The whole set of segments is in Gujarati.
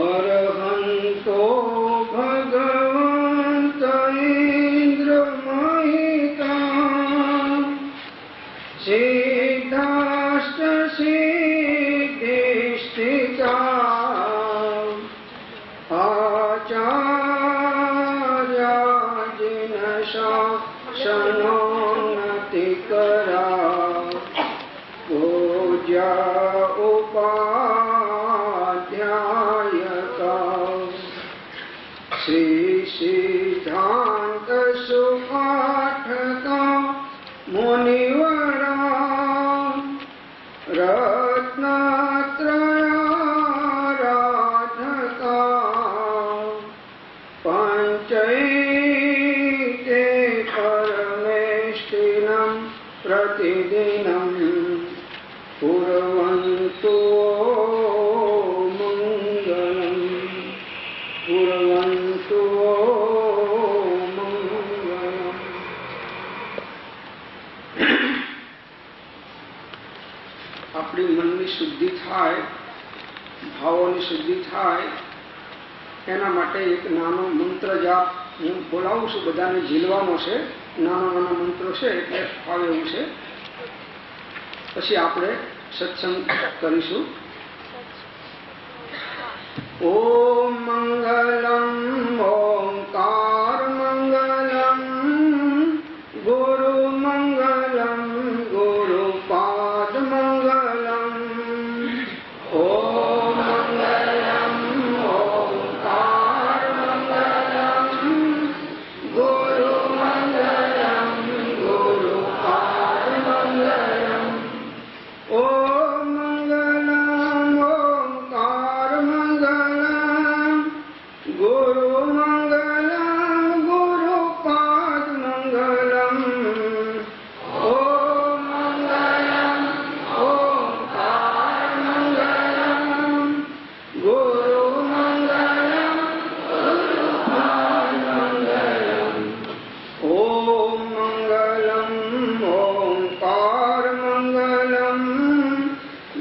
अरहन्तो भगवन्त इन्द्रमहिता सिद्धाष्टसिद्धिस्थिता आचार्यजिनशासनोन्नतिकरा पूज्या उपाध्यायका श्री सिद्धान्त सुपाठका मुनिवरा रत्नत्रयाराधका पञ्चैते परमेष्टिनं प्रतिदिनं कुर्वन्तु मङ्गलं कुर्वन्तु मङ्गलम्। આપણી મનની શુદ્ધિ થાય, ભાવોની શુદ્ધિ થાય, એના માટે એક નાનો મંત્ર જાપ હું બોલાવું છું, બધાને ઝીલવાનો છે. નાના નાના મંત્રો છે એટલે ફાવે એવું છે. પછી આપણે સત્સંગ કરીશું. ઓમ મંગલમ ઓંકાર મંગલમ ગુરુ મંગલમ ગુરુપાદ મંગલમ. ઓમ મંગલમ ઓંકાર મંગલમ ગુરુ મંગલમ ગુરુપાદ મંગલમ. ઓમ મંગલમ ઓંકાર મંગલમ ગુરુ મંગલમ ગુરુપાદ મંગલમ. ઓમ મંગલમ ઓંકાર મંગલમ ગુરુ મંગલમ ગુરુપાદ મંગલમ. ઓમ મંગલમ ઓંકાર મંગલમ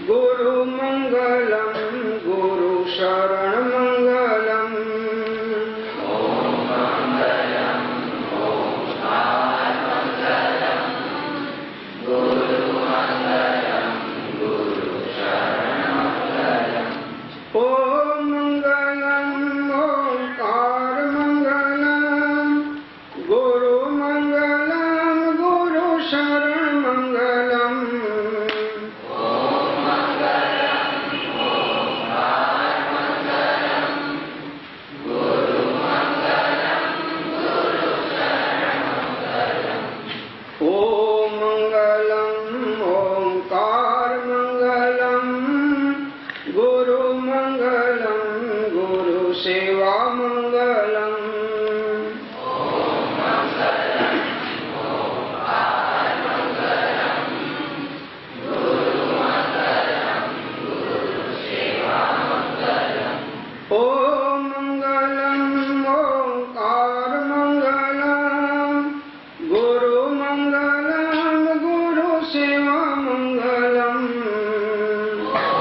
ગુરુ મંગલમ ગુરુ શરણ મંગલમ. ઓમ મંગલમ ઓંકાર મંગલમ ગુરુ મંગલમ ગુરુ શરણ મંગલમ. ઓમ મંગલમ ઓંકાર મંગલમ ગુરુ મંગલમ ગુરુ શરણ મંગલમ. ઓમ મંગલમ ઓંકાર મંગલમ ગુરુ મંગલમ ગુરુ શરણ મંગલમ. ઓમ મંગલમ ઓંકાર મંગલમ ગુરુ મંગલમ ગુરુ સેવા મંગલમ. ઓમ મંગલમ ઓંકાર મંગલમ ગુરુ મંગલમ ગુરુ સેવા મંગલમ. ઓમ મંગલમ ઓંકાર મંગલમ ગુરુ મંગલમ ગુરુ સેવા મંગલમ. ઓમ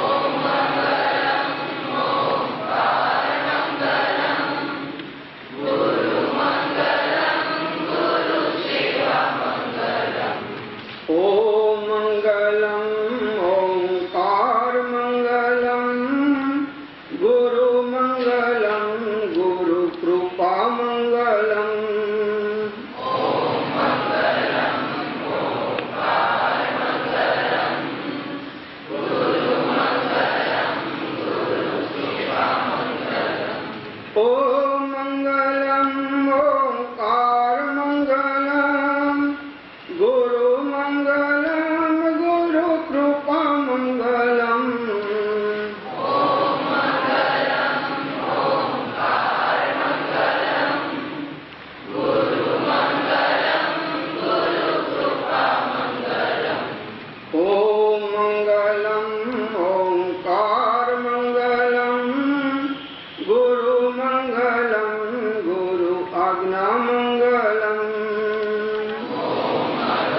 મંગલમ ઓંકાર મંગલમ ગુરુ મંગલમ ગુરુ સેવા મંગલમ. ઓમ મંગલમ ઓંકાર મંગલમ ગુરુ મંગલમ ગુરુ કૃપા મંગલમ. ઓમ મંગલમ ઓંકાર મંગલમ ગુરુ મંગલમ ગુરુ સેવા મંગલમ. ઓમ મંગલમ ઓંકાર મંગલમ ગુરુ મંગલમ ગુરુ કૃપા મંગલમ. ઓમ મંગલમ ઓંકાર મંગલમ ગુરુ મંગલમ ગુરુ કૃપા મંગલમ. ઓમ મંગલમ ઓંકાર મંગલમ ગુરુ મંગલમ ગુરુ આજ્ઞા મંગલમ. ઓમ મંગલમ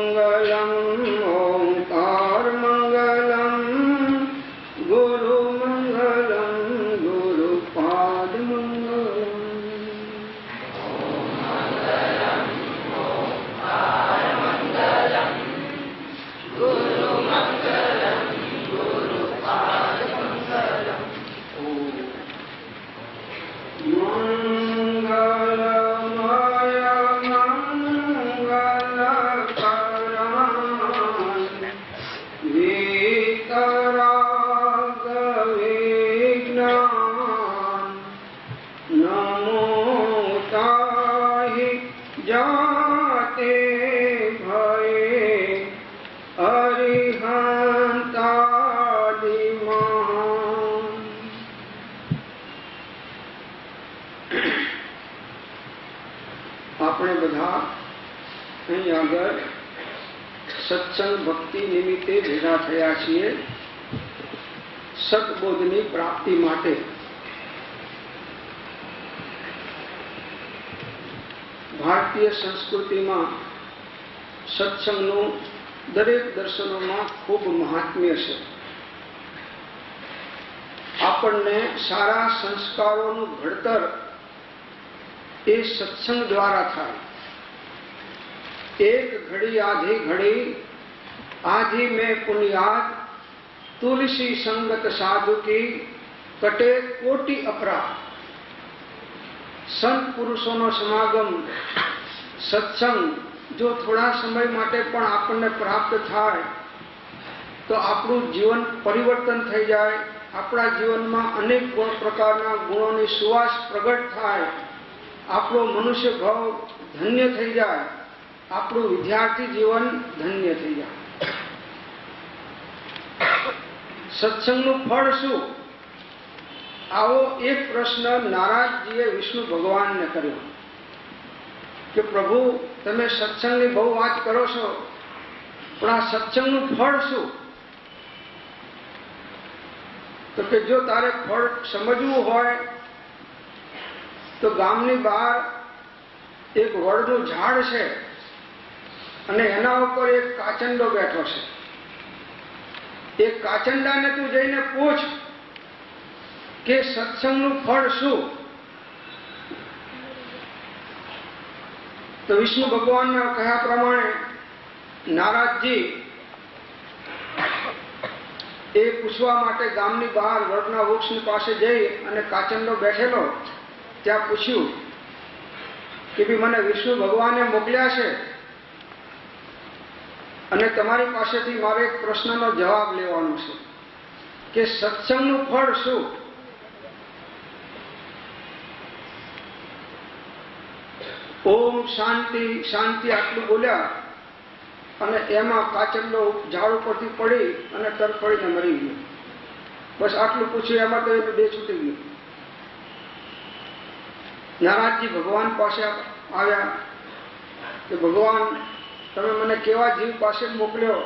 मंगलम ओंकार मंगलम गुरु मंगलम गुरुपाद मंगलम। આપણે બધા અહીં આગળ સત્સંગ ભક્તિ નિમિત્તે ભેગા થયા છીએ સદબોધની પ્રાપ્તિ માટે. ભારતીય સંસ્કૃતિમાં સત્સંગનું દરેક દર્શનોમાં ખૂબ મહાત્મ્ય છે. આપણને સારા સંસ્કારોનું ઘડતર એ સત્સંગ દ્વારા થાય. એક ઘડી આધી ઘડી આધી મેં પુનિયાદ તુલસી સંગત સાધુ કી કટે કોટી અપરાધ. સંત પુરુષોનો સમાગમ સત્સંગ જો થોડા સમય માટે પણ આપણને પ્રાપ્ત થાય તો આપણું જીવન પરિવર્તન થઈ જાય. આપણા જીવનમાં અનેક પ્રકારના ગુણોની સુવાસ પ્રગટ થાય. આપણો મનુષ્ય ભાવ ધન્ય થઈ જાય. આપણું વિદ્યાર્થી જીવન ધન્ય થઈ જાય. સત્સંગનું ફળ શું? આવો એક પ્રશ્ન નારાયણજીએ વિષ્ણુ ભગવાનને કર્યો કે પ્રભુ તમે સત્સંગની બહુ વાત કરો છો પણ આ સત્સંગનું ફળ શું? તો કે જો તારે ફળ સમજવું હોય તો ગામની બહાર એક વડનું ઝાડ છે અને એના ઉપર એક કાચંડો બેઠો છે. એ કાચંડાને તું જઈને પૂછ કે સત્સંગનું ફળ શું? તો વિષ્ણુ ભગવાનના કહ્યા પ્રમાણે નારદજી એ પૂછવા માટે ગામની બહાર વડના વૃક્ષની પાસે જઈ અને કાચંડો બેઠેલો ત્યાં પૂછ્યું કે ભાઈ મને વિષ્ણુ ભગવાને મોકલ્યા છે અને તમારી પાસેથી મારે એક પ્રશ્નનો જવાબ લેવાનો છે કે સત્સંગનું ફળ શું? ઓમ શાંતિ શાંતિ આટલું બોલ્યા અને એમાં કાચંડો ઝાડ ઉપરથી પડી અને તરફડીને મરી ગયો. બસ આટલું પૂછ્યું એમાં તો એને બે છૂટી ગયું. નારદજી ભગવાન પાસે આવ્યા કે ભગવાન તમે મને કેવા જીવ પાસે મોકલ્યો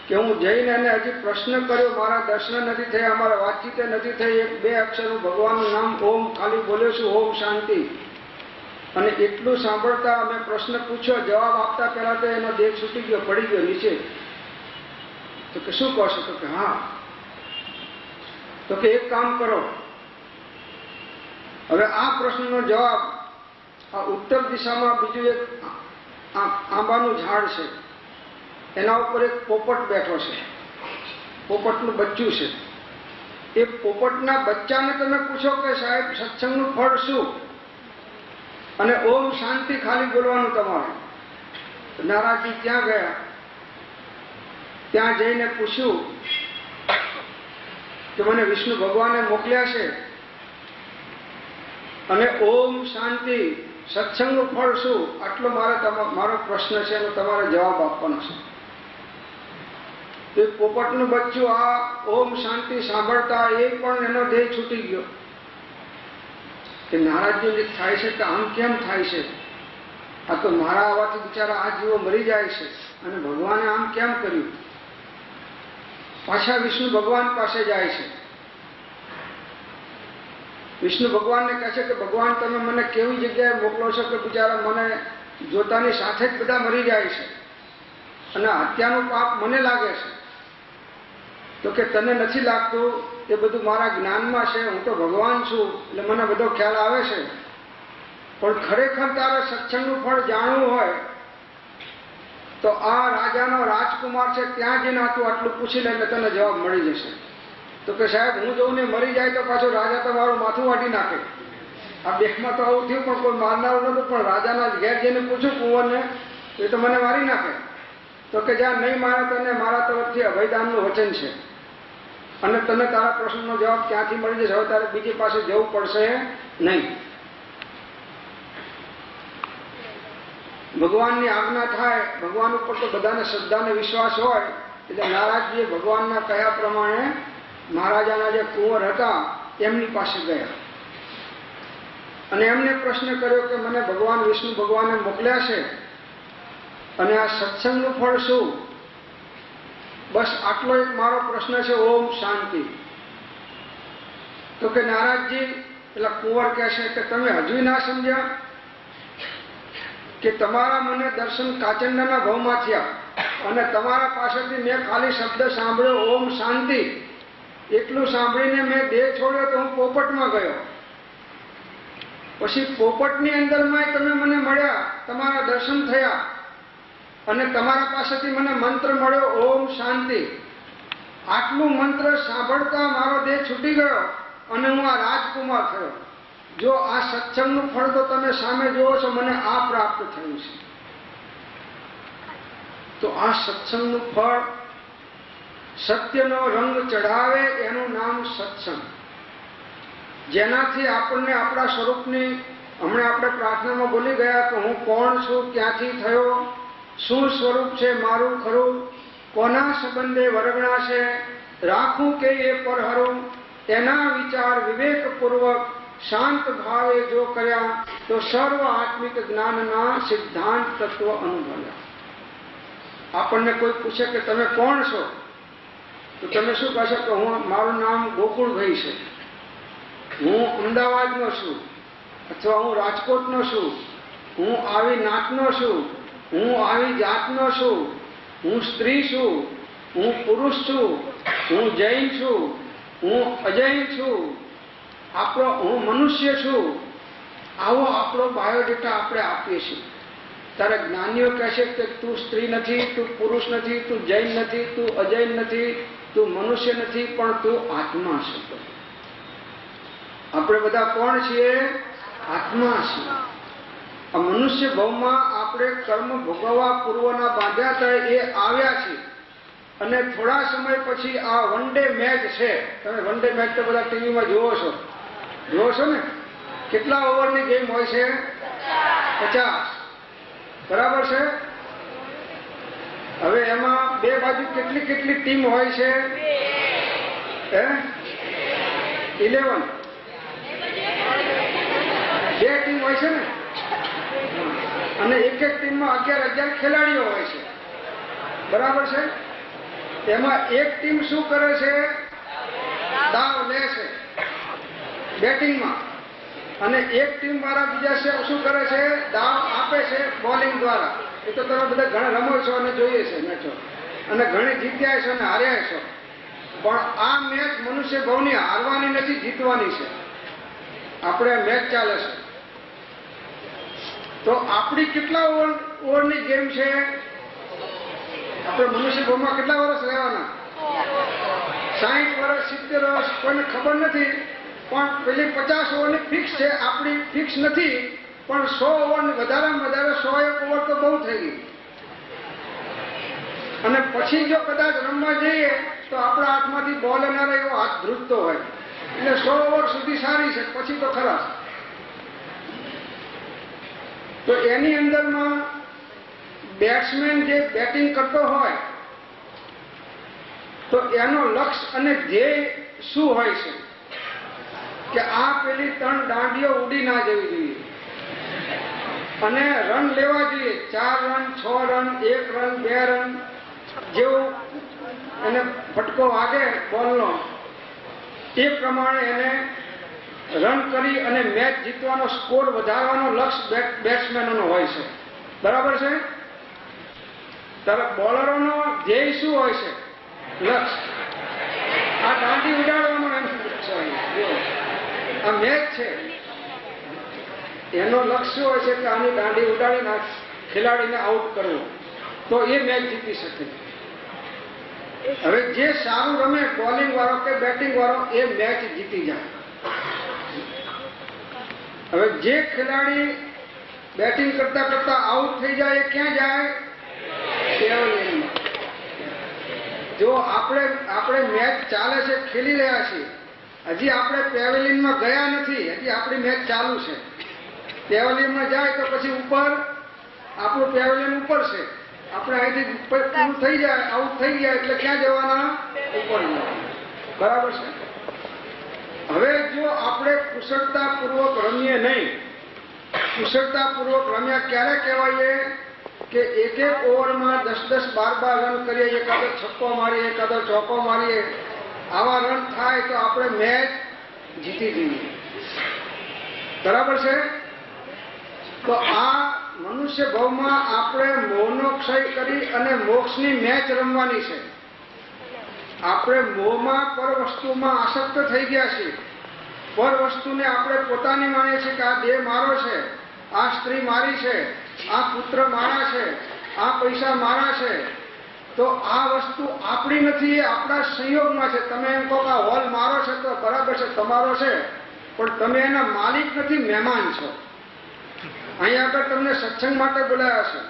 કે હું જઈને એને હજી પ્રશ્ન કર્યો, મારા દર્શન નથી થયા, અમારા વાતચીત નથી થઈ, એક બે અક્ષરનું ભગવાનનું નામ ઓમ ખાલી બોલ્યો છું, ઓમ શાંતિ. અને એટલું સાંભળતા અમે પ્રશ્ન પૂછ્યો, જવાબ આપતા પહેલા તો એનો દેહ છૂટી ગયો, પડી ગયો નીચે. તો કે શું કહો છો? તો કે હા. તો કે એક કામ કરો, હવે આ પ્રશ્નનો જવાબ આ ઉત્તર દિશામાં બીજું એક આંબાનું ઝાડ છે, એના ઉપર એક પોપટ બેઠો છે, પોપટનું બચ્ચું છે. એ પોપટના બચ્ચાને તમે પૂછો કે સાહેબ સત્સંગનું ફળ શું? અને ઓમ શાંતિ ખાલી બોલવાનું તમારે. નારદજી ત્યાં ગયા, ત્યાં જઈને પૂછ્યું કે મને વિષ્ણુ ભગવાને મોકલ્યા છે અને ઓમ શાંતિ સત્સંગનું ફળ શું? આટલો મારો પ્રશ્ન છે એનો તમારે જવાબ આપવાનો છે. એ પોપટનું બચ્ચું આ ઓમ શાંતિ સાંભળતા એ પણ એનો દેહ છૂટી ગયો. કે નારાજજી થાય છે કે આમ કેમ થાય છે? આ તો મારા આવવાથી બિચારા આ જીવો મરી જાય છે અને ભગવાને આમ કેમ કર્યું? પાછા વિષ્ણુ ભગવાન પાસે જાય છે. વિષ્ણુ ભગવાનને કહે છે કે ભગવાન તમે મને કેવી જગ્યાએ મોકલો છો કે બિચારા મને જોતાની સાથે જ બધા મરી જાય છે? અને હત્યાનું પાપ મને લાગે છે. તો કે તને નથી લાગતું, એ બધું મારા જ્ઞાનમાં છે, હું તો ભગવાન છું એટલે મને બધો ખ્યાલ આવે છે. પણ ખરેખર તારે સત્સંગનું ફળ જાણવું હોય તો આ રાજાનો રાજકુમાર છે ત્યાં જઈને તું આટલું પૂછી લે એટલે તને જવાબ મળી જશે. તો કે સાહેબ હું જોઉં ને મરી જાય તો પાછો રાજા તમારું માથું વાટી નાખે. આ બેમાં તો આવું થયું, પણ કોઈ મારનારું નતું, પણ રાજાના ઘેર જઈને પૂછું કુંવરને એ તો મને મારી નાખે. તો કે જ્યાં નહીં મારે તને મારા તરફથી અભયદાનનું વચન છે અને તને તારા પ્રશ્નનો જવાબ ક્યાંથી મળી જશે. હવે તારે બીજી પાસે જવું પડશે નહીં. ભગવાનની આજ્ઞા થાય, ભગવાન ઉપર તો બધાને શ્રદ્ધા અને વિશ્વાસ હોય, એટલે નારાજજીએ ભગવાનના કહ્યા પ્રમાણે મહારાજાના જે કુંવર હતા એમની પાસે ગયા અને એમને પ્રશ્ન કર્યો કે મને ભગવાન વિષ્ણુ ભગવાને મોકલ્યા છે અને આ સત્સંગનું ફળ શું? બસ આટલો એક મારો પ્રશ્ન છે, ઓમ શાંતિ. તો કે નારાજજી પેલા કુંવર કહે છે કે તમે હજુ ના સમજ્યા કે તમારા મને દર્શન કાચંડાના ભાવમાં થયા અને તમારા પાસેથી મેં ખાલી શબ્દ સાંભળ્યો ઓમ શાંતિ, એટલું સાંભળીને મેં દેહ છોડ્યો તો હું પોપટમાં ગયો. પછી પોપટની અંદરમાં તમે મને મળ્યા, તમારા દર્શન થયા અને તમારા પાસેથી મને મંત્ર મળ્યો ઓમ શાંતિ. આટલું મંત્ર સાંભળતા મારો દેહ છૂટી ગયો અને હું આ રાજકુમાર થયો. જો આ સત્સંગનું ફળ તો તમે સામે જુઓ છો, મને આ પ્રાપ્ત થયું છે. તો આ સત્સંગનું ફળ સત્યનો રંગ ચઢાવે એનું નામ સત્સંગ. જેનાથી આપણને આપણા સ્વરૂપની, હમણાં આપણે પ્રાર્થનામાં બોલી ગયા કે હું કોણ છું, ક્યાંથી થયો, શું સ્વરૂપ છે મારું ખરું, કોના સંબંધે વરગણા છે, રાખું કે એ પરહરું, એના વિચાર વિવેકપૂર્વક શાંત ભાવે જો કર્યા તો સર્વ આત્મિક જ્ઞાનના સિદ્ધાંત તત્વ અનુભવ્યા. આપણને કોઈ પૂછે કે તમે કોણ છો તો તમે શું કહેશો કે મારું નામ ગોકુળભાઈ છે, હું અમદાવાદનો છું, અથવા હું રાજકોટનો છું, હું આવી નાતનો છું, હું આવી જાતનો છું, હું સ્ત્રી છું, હું પુરુષ છું, હું જૈન છું, હું અજૈન છું, હું મનુષ્ય છું. આવો આપણો બાયોડેટા આપણે આપીએ છીએ. ત્યારે જ્ઞાનીઓ કહેશે કે તું સ્ત્રી નથી, તું પુરુષ નથી, તું જૈન નથી, તું અજૈન નથી, તું મનુષ્ય નથી, પણ તું આત્મા છે. આપણે બધા કોણ છીએ? આત્મા છીએ. આ મનુષ્ય ભાવમાં આપણે કર્મ ભોગવવા પૂર્વના બાંધ્યા હતા એ આવ્યા છે અને થોડા સમય પછી આ વન ડે મેચ છે. તમે વન ડે મેચ તો બધા ટીવીમાં જુઓ છો ને? કેટલા ઓવરની ગેમ હોય છે? 50. બરાબર છે? હવે એમાં બે બાજુ કેટલી ટીમ હોય છે? 11. બે ટીમ હોય છે ને, અને એક ટીમમાં 11 ખેલાડીઓ હોય છે. બરાબર છે? એમાં એક ટીમ શું કરે છે? દાવ લે છે બેટિંગમાં, અને એક ટીમ વાળા બીજા શું કરે છે? દાવ આપે છે બોલિંગ દ્વારા. એ તો તમે બધા ઘણા રમો છો અને જોઈએ છે મેચો, અને ઘણી જીત્યા છો અને હાર્યા છો. પણ આ મેચ મનુષ્ય ભાવની હારવાની નથી, જીતવાની છે. આપણે મેચ ચાલે છે તો આપણી કેટલા ઓવરની ગેમ છે? આપણે મનુષ્ય ભાવમાં કેટલા વર્ષ રહેવાના? 60 વર્ષ, 70 વર્ષ, કોઈને ખબર નથી. પણ પેલી 50 ઓવરની ફિક્સ છે, આપણી ફિક્સ નથી. પણ 100 ઓવરની વધારેમાં વધારે 101 ઓવર તો બહુ થઈ ગઈ. અને પછી જો કદાચ રમવા જઈએ તો આપણા હાથમાંથી બોલ ના રહે એવો હાથ ધ્રુજતો હોય, એટલે 100 ઓવર સુધી સારી છે, પછી તો ખરાબ. તો એની અંદરમાં બેટ્સમેન જે બેટિંગ કરતો હોય તો એનો લક્ષ્ય અને ધ્યેય શું હોય છે કે આ પેલી 3 દાંડીઓ ઉડી ના જવી જોઈએ અને રન લેવા જોઈએ. 4 રન, 6 રન, 1 રન, 2 રન, જેવું એને ફટકો વાગે બોલનો એ પ્રમાણે એને રન કરી અને મેચ જીતવાનો, સ્કોર વધારવાનો લક્ષ્ય બેટ્સમેનોનો હોય છે. બરાબર છે? ત્યારે બોલરોનો ધ્યેય શું હોય છે? લક્ષ્ય. આ દાંડી ઉડાડવાનો એમ લક્ષ્ય હોય. આ મેચ છે, એનો લક્ષ્ય હોય છે કે આની દાંડી ઉડાડીને ખેલાડીને આઉટ કરવો, તો એ મેચ જીતી શકે. હવે જે સારું રમે બોલિંગ વાળો કે બેટિંગ વાળો એ મેચ જીતી જાય. હવે જે ખેલાડી બેટિંગ કરતા કરતા આઉટ થઈ જાય એ ક્યાં જાય? પેવેલિયનમાં. જો આપણે મેચ ચાલે છે, ખેલી રહ્યા છીએ, હજી આપણે પેવેલિયનમાં ગયા નથી, હજી આપણી મેચ ચાલુ છે. પેવેલિયનમાં જાય તો પછી ઉપર આપણું પેવેલિયન ઉપર છે, આપણે અહીંથી પૂરું થઈ જાય, આઉટ થઈ ગયા એટલે ક્યાં જવાના? ઉપર જવાના. બરાબર છે. હવે જો આપણે કુશળતાપૂર્વક રમીએ નહીં, કુશળતાપૂર્વક રમ્યા ક્યારે કહેવાય? કે એક એક ઓવરમાં 10-10, 12-12 રન કરીએ, એકાદો છક્કો મારીએ, એકાદો ચોક્કો મારીએ, આવા રન થાય તો આપણે મેચ જીતી જઈએ. બરાબર છે. તો આ મનુષ્ય ભાવમાં આપણે મોહનો ક્ષય કરી અને મોક્ષની મેચ રમવાની છે. આપણે મોહમાં પર વસ્તુમાં આસક્ત થઈ ગયા છીએ. પર વસ્તુને આપણે પોતાની માનીએ છીએ કે આ દેહ મારો છે, આ સ્ત્રી મારી છે, આ પુત્ર મારા છે, આ પૈસા મારા છે. તો આ વસ્તુ આપણી નથી, એ આપણા સંયોગમાં છે. તમે એમ કહો કે આ હોલ મારો છે તો બરાબર છે, તમારો છે, પણ તમે એના માલિક નથી, મહેમાન છો. અહીં આગળ તમને સત્સંગ માટે બોલાયા છે.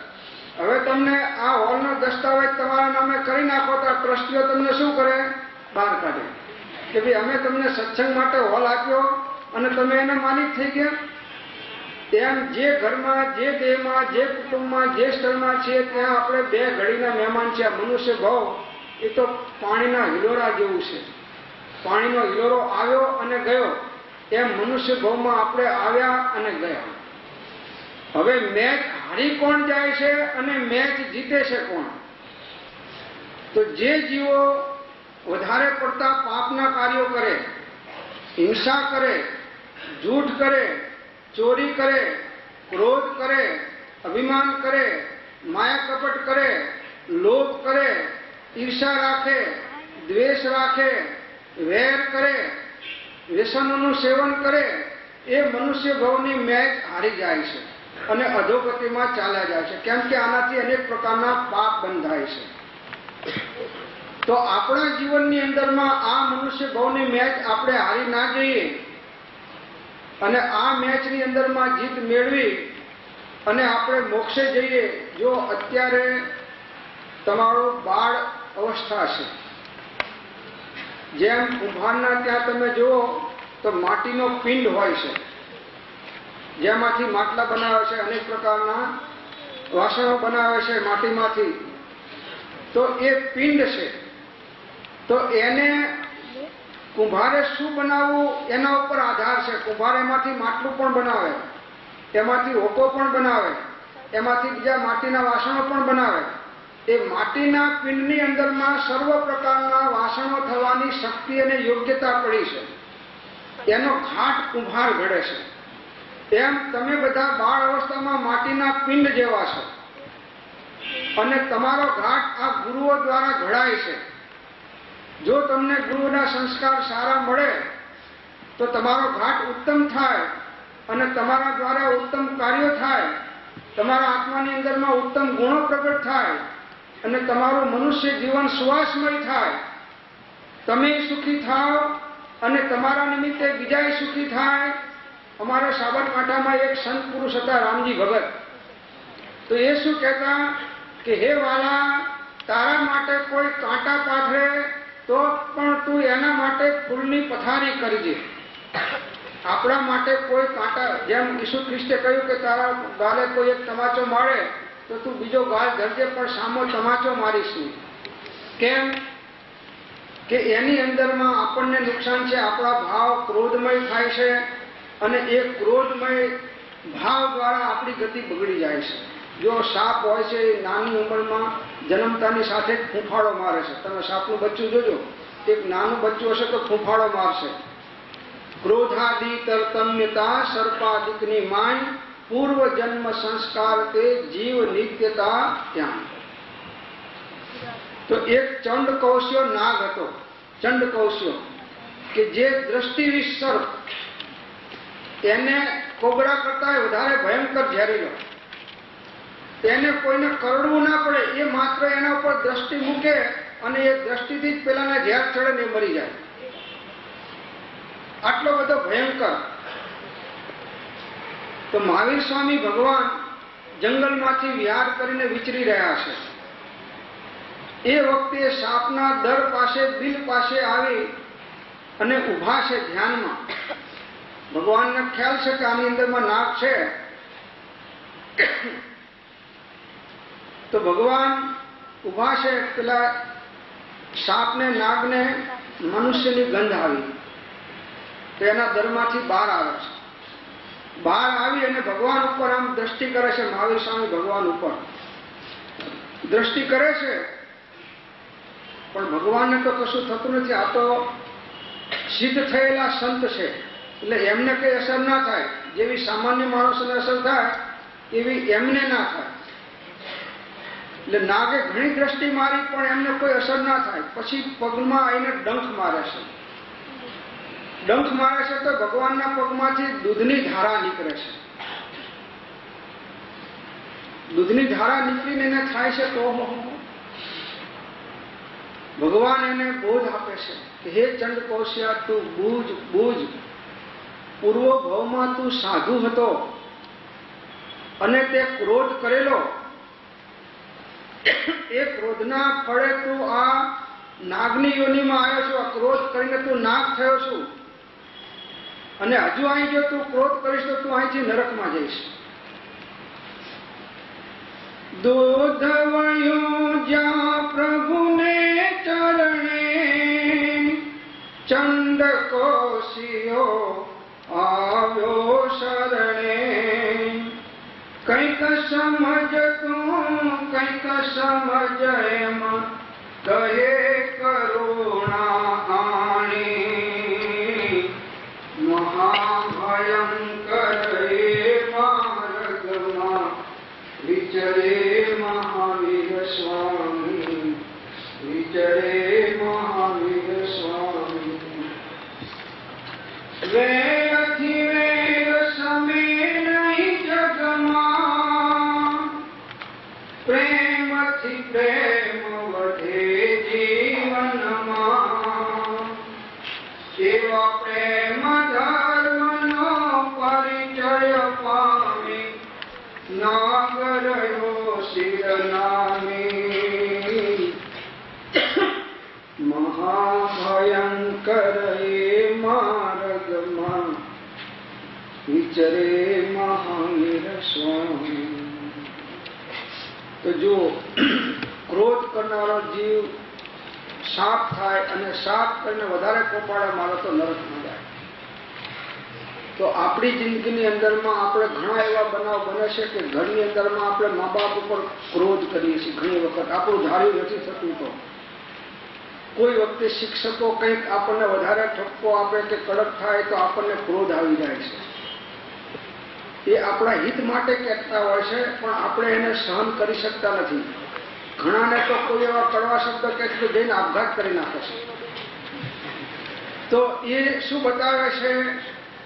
હવે તમને આ હોલનો દસ્તાવેજ તમારા નામે કરી નાખો તો ટ્રસ્ટીઓ તમને શું કરે? બહાર કાઢે કે ભાઈ અમે તમને સત્સંગ માટે હોલ આપ્યો અને તમે એના માલિક થઈ ગયા. એમ જે ઘરમાં, જે દેહમાં, જે કુટુંબમાં, જે સ્થળમાં છીએ ત્યાં આપણે બે ઘડીના મહેમાન છે. આ મનુષ્ય ભાવ એ તો પાણીના હિલોરા જેવું છે. પાણીનો હિલોરો આવ્યો અને ગયો, એમ મનુષ્ય ભાવમાં આપણે આવ્યા અને ગયા. હવે મેચ હારી કોણ જાય છે અને મેચ જીતે છે કોણ? તો જે જીવો વધારે પડતા પાપના કાર્યો કરે, હિંસા કરે, જૂઠ કરે, ચોરી કરે, ક્રોધ કરે, અભિમાન કરે, માયા કપટ કરે, લોભ કરે, ઈર્ષા રાખે, દ્વેષ રાખે, વેર કરે, વ્યસનોનું સેવન કરે, એ મનુષ્ય ભાવની મેચ હારી જાય છે અને અધોગતિમાં ચાલ્યા જાય છે. કેમ કે આનાથી અનેક પ્રકારના પાપ બંધાય છે. તો આપણા જીવનની અંદરમાં આ મનુષ્ય ભાવની મેચ આપણે હારી ના જઈએ અને આ મેચની અંદરમાં જીત મેળવી અને આપણે મોક્ષે જઈએ. જો અત્યારે તમારું બાળ અવસ્થા છે, જેમ કુંભારના ત્યાં તમે જુઓ તો માટીનો પિંડ હોય છે, જેમાંથી માટલા બનાવે છે, અનેક પ્રકારના વાસણો બનાવે છે માટીમાંથી. તો એ પિંડ છે. તો એને કુંભારે શું બનાવવું એના ઉપર આધાર છે. કુંભાર એમાંથી માટલું પણ બનાવે, એમાંથી હોકો પણ બનાવે, એમાંથી બીજા માટીના વાસણો પણ બનાવે. એ માટીના પિંડની અંદરમાં સર્વ પ્રકારના વાસણો થવાની શક્તિ અને યોગ્યતા પડી છે. એનો ઘાટ કુંભાર ઘડે છે. એમ તમે બધા બાળ અવસ્થામાં માટીના પિંડ જેવા છો અને તમારો ઘાટ આ ગુરુઓ દ્વારા ઘડાય છે. જો તમને ગુરુના સંસ્કાર સારા મળે તો તમારો ઘાટ ઉત્તમ થાય અને તમારા દ્વારા ઉત્તમ કાર્યો થાય, તમારા આત્માની અંદરમાં ઉત્તમ ગુણો પ્રગટ થાય અને તમારું મનુષ્ય જીવન સુવાસમય થાય. તમે સુખી થાઓ અને તમારા નિમિત્તે બીજા સુખી થાય. અમારા સાબરકાંઠામાં એક સંત પુરુષ હતા, રામજી ભગત. તો એ શું કહેતા કે હે વાલા, તારા માટે કોઈ કાંટા પાથરે તો પણ તું એના માટે ફૂલની પથારી કરજે. આપણા માટે કોઈ કાંટા, જેમ ઈસુ ખ્રિસ્તે કહ્યું કે તારા ગાલે કોઈ એક તમાચો મારે તો તું બીજો ગાલ ધરજે પણ સામો તમાચો મારીશ નહીં. કેમ કે એની અંદરમાં આપણને નુકસાન છે. આપણા ભાવ ક્રોધમય થાય છે અને એ ક્રોધમય ભાવ દ્વારા આપણી ગતિ બગડી જાય છે. જો સાપ હોય છે એ નાની ઉંમરમાં જન્મતાની સાથે ફૂંફાડો મારે છે. તમે સાપનું બચ્ચું જોજો, એક નાનું બચ્ચું હશે તો ફૂંફાડો મારશે. ક્રોધાદિ તરતમ્યતા સર્પાદિકની માય, પૂર્વ જન્મ સંસ્કાર તે જીવ નિત્યતા ત્યાં. તો એક ચંડકૌશ્યો નાગ હતો, ચંડકૌશ્યો, કે જે દ્રષ્ટિવીસ સર્પ, એને કોબરા કરતા વધારે ભયંકર ઝેરીલો. એને કોઈને કરડવું ના પડે, એ માત્ર એના ઉપર દ્રષ્ટિ મૂકે અને એ દ્રષ્ટિથી જ પેલાના ઝેર ચડે ને એ મરી જાય. આટલો બધો ભયંકર. તો મહાવીર સ્વામી ભગવાન જંગલમાંથી વિહાર કરીને વિચરી રહ્યા છે. એ વખતે સાપના દર પાસે, બિલ પાસે આવી અને ઊભા છે ધ્યાનમાં. ભગવાનને ખ્યાલ છે કે આની અંદરમાં નાગ છે. તો ભગવાન ઊભા છે, પેલા સાપને, નાગને મનુષ્યની ગંધ આવી તો એના દરમાંથી બહાર આવે છે. બહાર આવી અને ભગવાન ઉપર આમ દ્રષ્ટિ કરે છે. મહાવીર સ્વામી ભગવાન ઉપર દ્રષ્ટિ કરે છે, પણ ભગવાનને તો કશું થતું નથી. આ તો સિદ્ધ થયેલા સંત છે, એટલે એમને કઈ અસર ના થાય. જેવી સામાન્ય માણસોને અસર થાય એવી એમને ના થાય. એટલે નાગે ઘણી દ્રષ્ટિ મારી પણ એમને કોઈ અસર ના થાય. પછી પગમાં આવીને ડંખ મારે છે. ડંખ મારે છે તો ભગવાનના પગમાંથી દૂધની ધારા નીકળે છે. દૂધની ધારા નીકળીને એને થાય છે તો ભગવાન એને બોધ આપે છે કે હે ચંડકૌશ્યા, તું બૂજ બૂજ. પૂર્વ ભાવમાં તું સાધુ હતો અને તે ક્રોધ કરેલો. એ ક્રોધના ફળે તું આ નાગની યોનિમાં આવ્યો છો. આ ક્રોધ કરીને તું નાગ થયો છું અને હજુ અહીં જો તું ક્રોધ કરીશ તો તું અહીંથી નરકમાં જઈશ. દૂધ વયું જ્યાં પ્રભુને ચરણે, ચંડકૌશિયો આવ્યો શરણે. કંઈક સમજ તું, કંઈક સમજ એમ કહે કરુણા આણી. મહાભયંકર એ માર્ગમાં વિચરે મહાવીર સ્વામી, વિચરે મહાવીર સ્વામી. વેરથી વેર સમે નહીં જગમાં, પ્રેમથી પ્રેમ વધે જીવનમાં. એવા પ્રેમ ધર્મનો પરિચય પામી, નાગરયો શિરનામી. મહાભયંકર એ માર્ગમાં વિચરે મહાવીર સ્વામી. તો જો ક્રોધ કરનારો જીવ સાપ થાય અને સાપ કરીને વધારે કોપાળે મારે તો નરકમાં જાય. તો આપણી જિંદગીની અંદરમાં આપણે ઘણા એવા બનાવ બને છે કે ઘરની અંદરમાં આપણે મા બાપ ઉપર ક્રોધ કરીએ છીએ. ઘણી વખત આપણું ધાર્યું નથી થતું. તો કોઈ વખતે શિક્ષકો કંઈક આપણને વધારે ઠપકો આપે કે કડક થાય તો આપણને ક્રોધ આવી જાય છે. એ આપણા હિત માટે કહેતા હોય છે પણ આપણે એને સહન કરી શકતા નથી. ઘણાને તો કોઈ એવા કડવા શબ્દ કહે છે જઈને આપઘાત કરી નાખે છે. તો એ શું બતાવે છે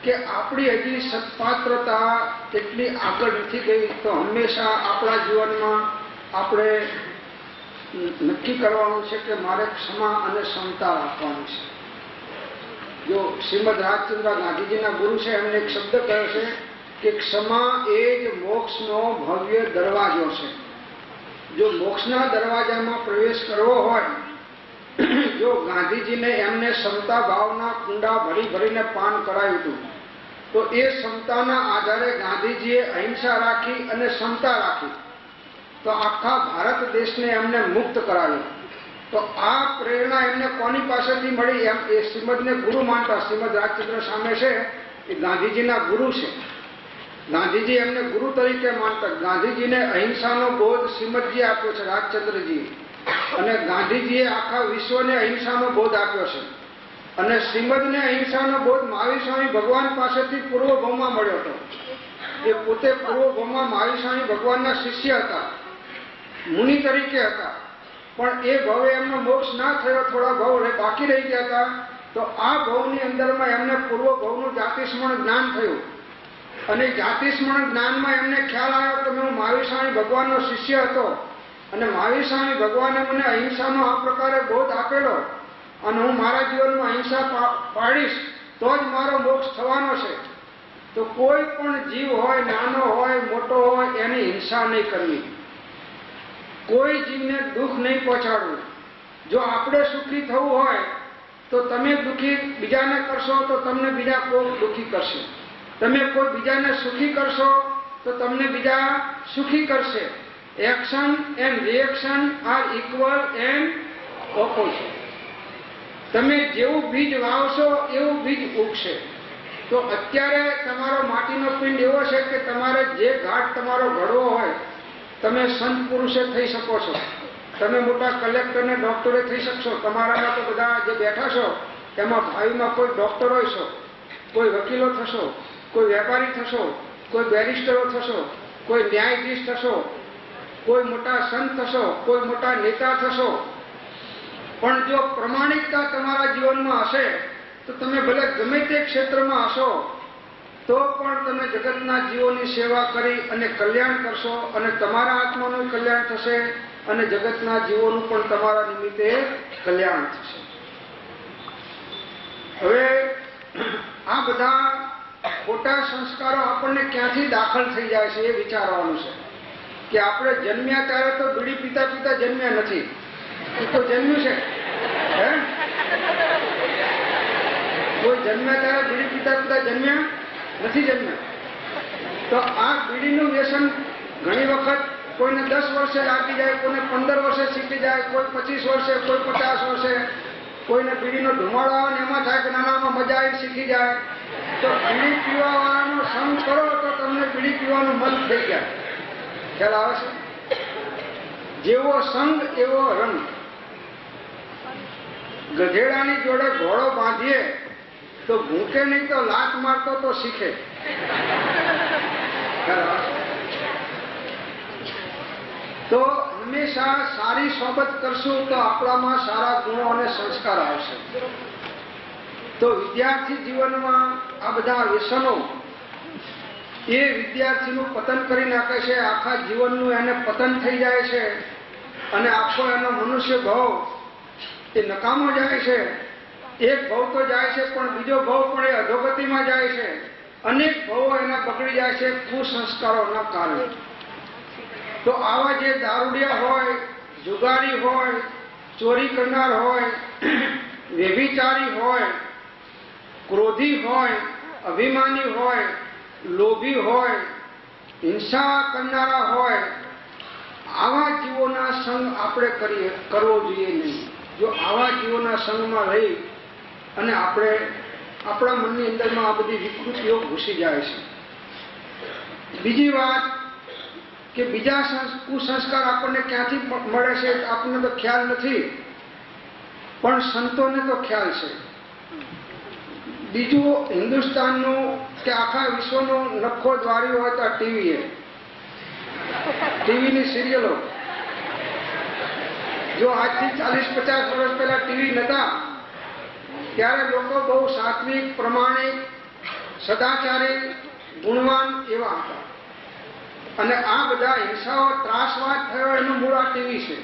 કે આપણી હજી સત્પાત્રતા એટલી આગળ નથી ગઈ. તો હંમેશા આપણા જીવનમાં આપણે નક્કી કરવાનું છે કે મારે ક્ષમા અને ક્ષમતા રાખવાની છે. જો શ્રીમદ રાજચંદ્ર ગાંધીજીના ગુરુ છે એમને એક શબ્દ કહ્યો છે કે ક્ષમા એ જ મોક્ષનો ભવ્ય દરવાજો છે. જો મોક્ષના દરવાજામાં પ્રવેશ કરવો હોય, જો ગાંધીજીને એમને ક્ષમતા ભાવના કુંડા ભરી ભરીને પાન કરાયું હતું, તો એ ક્ષમતાના આધારે ગાંધીજીએ અહિંસા રાખી અને ક્ષમતા રાખી તો આખા ભારત દેશને એમને મુક્ત કરાવ્યો. તો આ પ્રેરણા એમને કોની પાસેથી મળી? એમ એ શ્રીમદને ગુરુ માનતા. શ્રીમદ રાજચંદ્ર સામે છે એ ગાંધીજીના ગુરુ છે. ગાંધીજી એમને ગુરુ તરીકે માનતા. ગાંધીજીને અહિંસાનો બોધ શ્રીમદજી આપ્યો છે, રાજચંદ્રજી. અને ગાંધીજીએ આખા વિશ્વને અહિંસાનો બોધ આપ્યો છે. અને શ્રીમદને અહિંસાનો બોધ મહાવીર સ્વામી ભગવાન પાસેથી પૂર્વભૌમાં મળ્યો હતો. એ પોતે પૂર્વભૌમાં મહાવીર સ્વામી ભગવાનના શિષ્ય હતા, મુનિ તરીકે હતા. પણ એ ભવે એમનો મોક્ષ ના થયો, થોડા ભવ બાકી રહી ગયા હતા, તો આ ભવની અંદરમાં એમને પૂર્વ ભવનું જાતિસ્મરણ જ્ઞાન થયું. અને જાતિસ્મરણ જ્ઞાનમાં એમને ખ્યાલ આવ્યો કે હું મહાવીર સ્વામી ભગવાનનો શિષ્ય હતો અને મહાવીર સ્વામી ભગવાને મને અહિંસાનો આ પ્રકારે બોધ આપેલો અને હું મારા જીવનમાં અહિંસા પાડીશ તો જ મારો મોક્ષ થવાનો છે. તો કોઈ પણ જીવ હોય, નાનો હોય, મોટો હોય, એની હિંસા નહીં કરવી, કોઈ જીવને દુઃખ નહીં પહોંચાડવું. જો આપણે સુખી થવું હોય તો તમે દુઃખી બીજાને કરશો તો તમને બીજા કોઈ દુઃખી કરશે. તમે કોઈ બીજાને સુખી કરશો તો તમને બીજા સુખી કરશે. Action and reaction are equal and opposite. તમે જેવું બીજ વાવશો એવું બીજ ઉગશે. તો અત્યારે તમારો માટીનો પિંડ એવો છે કે તમારે જે ઘાટ તમારો ઘડવો હોય, તમે સંત પુરુષે થઈ શકો છો, તમે મોટા કલેક્ટર ને ડોક્ટરે થઈ શકશો. તમારામાં તો બધા જે બેઠા છો એમાં ભાઈમાં કોઈ ડોક્ટર હોય છો, કોઈ વકીલો થશો, કોઈ વેપારી થશો, કોઈ બેરિસ્ટરો થશો, કોઈ ન્યાયાધીશ થશો, કોઈ મોટા સંત થશો, કોઈ મોટા નેતા થશો. પણ જો પ્રમાણિકતા તમારા જીવનમાં હશે તો તમે ભલે ગમે તે ક્ષેત્રમાં હશો તો પણ તમે જગતના જીવોની સેવા કરી અને કલ્યાણ કરશો અને તમારા આત્માનું કલ્યાણ થશે અને જગતના જીવોનું પણ તમારા નિમિત્તે કલ્યાણ થશે. હવે આ બધા ખોટા સંસ્કારો આપણને ક્યાંથી દાખલ થઈ જાય છે એ વિચારવાનું છે કે આપણે જન્મ્યા ત્યારે તો બીડી પીતા પીતા જન્મ્યા નથી, એ તો જન્મ્યું છે. હે, કોઈ જન્મ્યા ત્યારે બીડી પીતા પીતા જન્મ્યા નથી જન્મ્યા. તો આ બીડીનું વ્યસન ઘણી વખત કોઈને 10 વર્ષે લાગી જાય, કોઈને 15 વર્ષે શીખી જાય, કોઈ 25 વર્ષે, કોઈ 50 વર્ષે, કોઈને બીડીનો ધુમાડો આવે ને એમાં થાય કે નાનામાં મજા આવી શીખી જાય. તો બીડી પીવા વાળાનો સંગ કરો તો તમને બીડી પીવાનું મન થઈ જાય. ખ્યાલ આવે છે? જેવો સંગ એવો રંગ. ગધેડાની જોડે ઘોડો બાંધીએ તો ભૂખે નહીં તો લાત મારતો તો શીખે. તો હંમેશા સારી સોબત કરશું તો આપણામાં સારા ગુણો અને સંસ્કાર આવશે. તો વિદ્યાર્થી જીવનમાં આ બધા વ્યસનો એ વિદ્યાર્થીનું પતન કરી નાખે છે. આખા જીવનનું એને પતન થઈ જાય છે અને આખો એનો મનુષ્ય ભાવ એ નકામો જાય છે. એક ભાવ તો જાય છે પણ બીજો ભાવ પણ એ અધોગતિમાં જાય છે. અનેક ભાવો એના બગડી જાય છે કુસંસ્કારોના કારણે. તો આવા જે દારૂડિયા હોય, જુગારી હોય, ચોરી કરનાર હોય, વ્યભિચારી હોય, ક્રોધી હોય, અભિમાની હોય, લોભી હોય, હિંસા કરનારા હોય, આવા જીવોના સંગ આપણે કરવો જોઈએ નહીં. જો આવા જીવોના સંગમાં રહી અને આપણે આપણા મનની અંદરમાં આ બધી વિકૃતિઓ ઘૂસી જાય છે. બીજી વાત કે બીજા કુસંસ્કાર આપણને ક્યાંથી મળે છે આપણને તો ખ્યાલ નથી, પણ સંતોને તો ખ્યાલ છે. બીજું, હિન્દુસ્તાનનું કે આખા વિશ્વનું નખો દ્વાર્યું હોય તો આ ટીવીની સિરિયલો. જો આજથી 40-50 વર્ષ પહેલા ટીવી નતા ત્યારે લોકો બહુ સાત્વિક, પ્રમાણિક, સદાચારી, ગુણવાન એવા હતા. અને આ બધા હિંસાઓ, ત્રાસવાદ થયો એનું મૂળ આ ટીવી છે.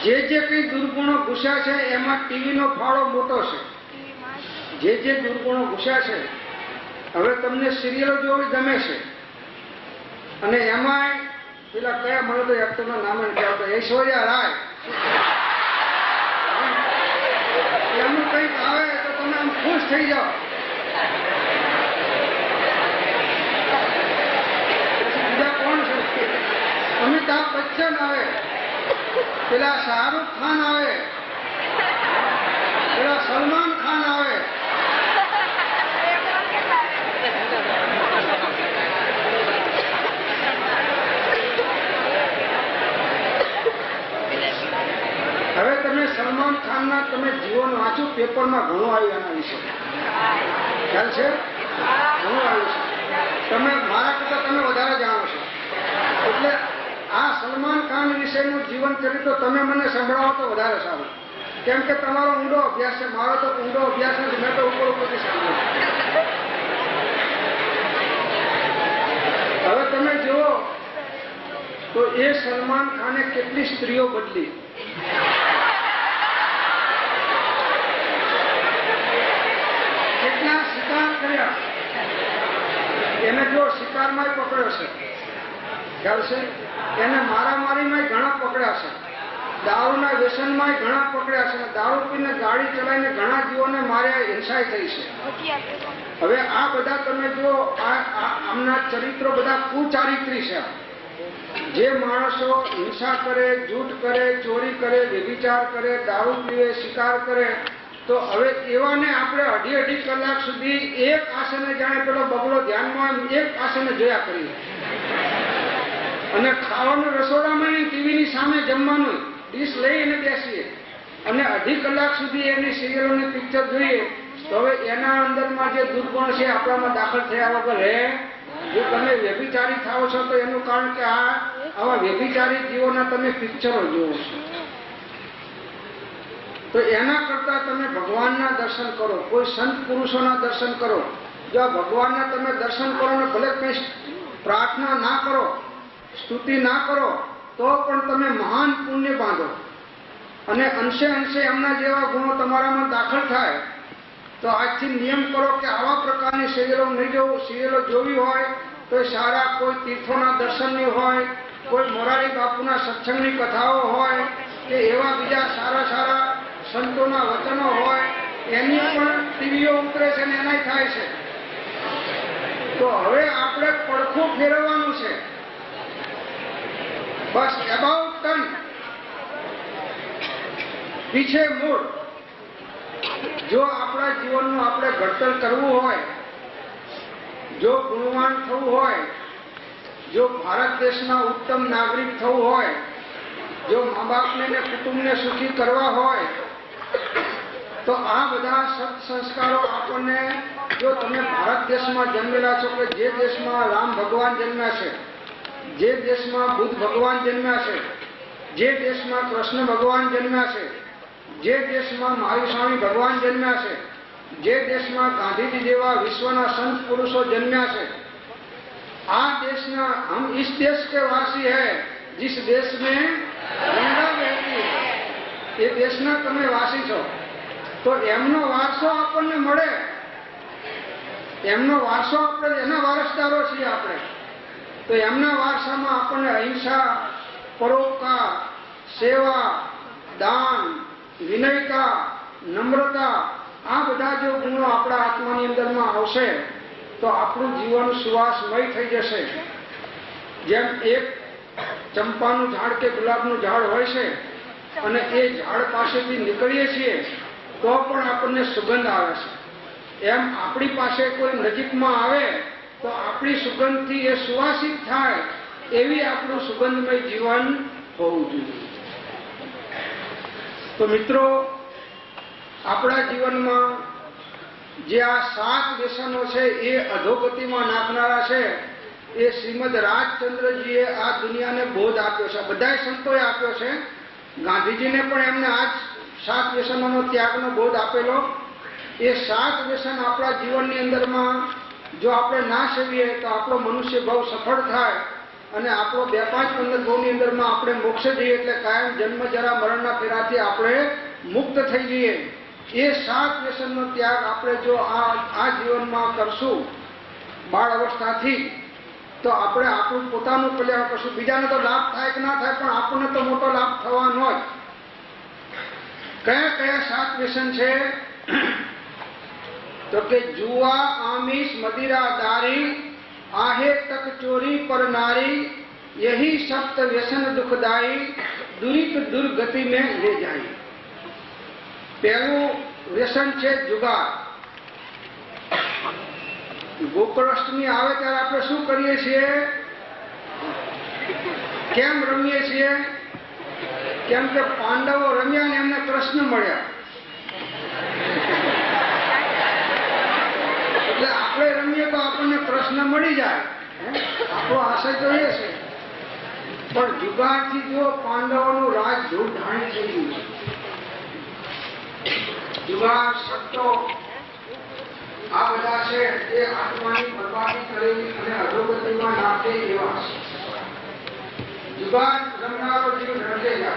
જે કંઈ દુર્ગુણો ઘૂસ્યા છે એમાં ટીવીનો ફાળો મોટો છે. જે દુર્ગુણો ઘૂસ્યા છે, હવે તમને સિરિયલો જોવી ગમે છે અને એમાંય પેલા કયા, મને તો એક્ટરના નામ નથી આવતા, ઐશ્વર્યા રાય, એનું કંઈક આવે તો તમે આમ ખુશ થઈ જાઓ. બીજા કોણ છે? અમિતાભ બચ્ચન આવે, પેલા શાહરુખ ખાન આવે, પેલા સલમાન ખાન આવે. હવે તમે સલમાન ખાનના તમે જીવન વાંચો, પેપરમાં ઘણું આવ્યું એના વિશે. ખ્યાલ છે? ઘણું આવ્યું છે. તમે મારા કરતા તમે વધારે જાણો છો. એટલે આ સલમાન ખાન વિશેનું જીવન ચરિત્ર તમે મને સંભળાવો તો વધારે સારું, કેમ કે તમારો ઊંડો અભ્યાસ છે, મારો તો ઊંડો અભ્યાસ નથી, મેં તો ઉપર ઉપરથી સાંભળ્યું. હવે તમે જુઓ તો એ સલમાન ખાને કેટલી સ્ત્રીઓ બદલી, કેટલા શિકાર કર્યા. એને જો શિકારમાં પકડ્યો છે, ખ્યાલ છે, એને મારામારીમાં ઘણા પકડ્યા છે, દારૂના વ્યસનમાં ઘણા પકડ્યા છે, દારૂ પીને ગાડી ચલાવીને ઘણા જીવોને માર્યા, હિંસાય થઈ છે. હવે આ બધા તમે જો આમના ચરિત્રો બધા કુચારિત્રી છે. જે માણસો હિંસા કરે, જૂઠ કરે, ચોરી કરે, વ્યભિચાર કરે, દારૂ પીવે, શિકાર કરે, તો હવે એવાને આપણે અઢી અઢી કલાક સુધી એક આસને જાણે પેલો બગલો ધ્યાનમાં એક આસને જોયા કરીએ, અને ખાવાનું રસોડામાં ટીવીની સામે જમવાનું ડીશ લઈને બેસીએ અને અઢી કલાક સુધી એની સિરિયલોની પિક્ચર જોઈએ, તો હવે એના અંદરમાં જે દુર્ગુણ છે આપણામાં દાખલ થયા વગર હે. જો તમે વ્યભિચારી થાવ છો તો એનું કારણ કે આવા વ્યભિચારી જીવોના તમે પિક્ચરો જોવો છો. તો એના કરતા તમે ભગવાનના દર્શન કરો, કોઈ સંત પુરુષોના દર્શન કરો. જો આ ભગવાનના તમે દર્શન કરો ને ભલે કંઈ પ્રાર્થના ના કરો, સ્તુતિ ના કરો, તો પણ તમે મહાન પુણ્ય બાંધો, અને અંશે અંશે એમના જેવા ગુણો તમારામાં દાખલ થાય. તો આજથી નિયમ કરો કે આવા પ્રકારની સિરિયલો નહીં જોવું. સિરિયલો જોવી હોય તો સારા કોઈ તીર્થોના દર્શનની હોય, કોઈ મોરારી બાપુના સત્સંગની કથાઓ હોય, કે એવા બીજા સારા સારા સંતોના વચનો હોય, એની પણ ટીવીઓ ઉતરે છે ને એનાય થાય છે. તો હવે આપણે પડખું ફેરવવાનું છે, બસ એબાઉટ ટર્ન, પીછે મૂળ. જો આપણા જીવનનું આપણે ઘડતર કરવું હોય, જો ગુણવાન થવું હોય, જો ભારત દેશના ઉત્તમ નાગરિક થવું હોય, જો મા બાપને ને કુટુંબને સુખી કરવા હોય, તો આ બધા સત્સંસ્કારો આપણને, જો તમે ભારત દેશમાં જન્મેલા છો, કે જે દેશમાં રામ ભગવાન જન્મ્યા છે, જે દેશમાં બુદ્ધ ભગવાન જન્મ્યા છે, જે દેશમાં કૃષ્ણ ભગવાન જન્મ્યા છે, જે દેશમાં મહાવીર સ્વામી ભગવાન જન્મ્યા છે, જે દેશમાં ગાંધીજી જેવા વિશ્વના સંત પુરુષો જન્મ્યા છે, આ દેશના હમ इस देश के वासी है जिस देश में गंगा बहती है, એ દેશના તમે વાસી છો. તો એમનો વારસો આપણને મળે, એમનો વારસો આપણે એના વારસદારો છીએ આપણે. તો એમના વારસામાં આપણને અહિંસા, પરોપકાર, સેવા, દાન, વિનયતા, નમ્રતા, આ બધા જો ગુણો આપણા આત્માની અંદરમાં આવશે તો આપણું જીવન સુવાસમય થઈ જશે. જેમ એક ચંપાનું ઝાડ કે ગુલાબનું ઝાડ હોય છે, અને એ ઝાડ પાસેથી નીકળીએ છીએ તો પણ આપણને સુગંધ આવે છે, એમ આપણી પાસે કોઈ નજીકમાં આવે તો આપણી સુગંધથી એ સુવાસિત થાય, એવી આપણું સુગંધમય જીવન હોવું જોઈએ. તો મિત્રો, આપણા જીવનમાં જે આ 7 વ્યસનો છે એ અધોગતિમાં નાખનારા છે, એ શ્રીમદ રાજચંદ્રજીએ આ દુનિયાને બોધ આપ્યો છે. બધા સંતોએ આપ્યો છે. ગાંધીજીને પણ એમને આ 7 વ્યસનોનો ત્યાગનો બોધ આપેલો. એ 7 વ્યસન આપણા જીવનની અંદરમાં જો આપણે ના સેવીએ તો આપણો મનુષ્ય ભાવ સફળ થાય, અને આપણો 2, 5, 15 ભાવની અંદરમાં આપણે મોક્ષ જઈએ, એટલે કાયમ જન્મ જરા મરણના ફેરાથી આપણે મુક્ત થઈ જઈએ. એ 7 વ્યસનનો ત્યાગ આપણે જો આ જીવનમાં કરશું બાળ અવસ્થાથી, તો આપણે આપણું પોતાનું કલ્યાણ કરશું. બીજાને તો લાભ થાય કે ના થાય, પણ આપણને તો મોટો લાભ થવાનો જ. કયા કયા 7 વ્યસન છે? તો કે જુआ, आमिष, मदिरा, दारी, आहे तक चोरी पर नारी, यही सप्त व्यसन दुखदाई, दुरित दुर्गति में ले जाई. પહેલું વ્યસન છે જુગાર. ગોકુળાષ્ટમી આવે ત્યારે આપણે શું કરીએ છીએ? કેમ રમીએ છીએ? કેમ કે પાંડવો રમ્યા ને એમને કૃષ્ણ મળ્યા, એટલે આપણે રમીએ તો આપણને કૃષ્ણ મળી જાય. આપણો આશય તો એ છે. પણ જુગારથી જો પાંડવોનું રાજ ધૂળ ધાણી થઈ ગયું છે. જુગાર, સટ્ટો આ બધા છે એ આત્માની બરબાદી કરી અને અધોગતિમાં નાખે એવા છે. જુગાર રમનારો જીવ રડે જાય.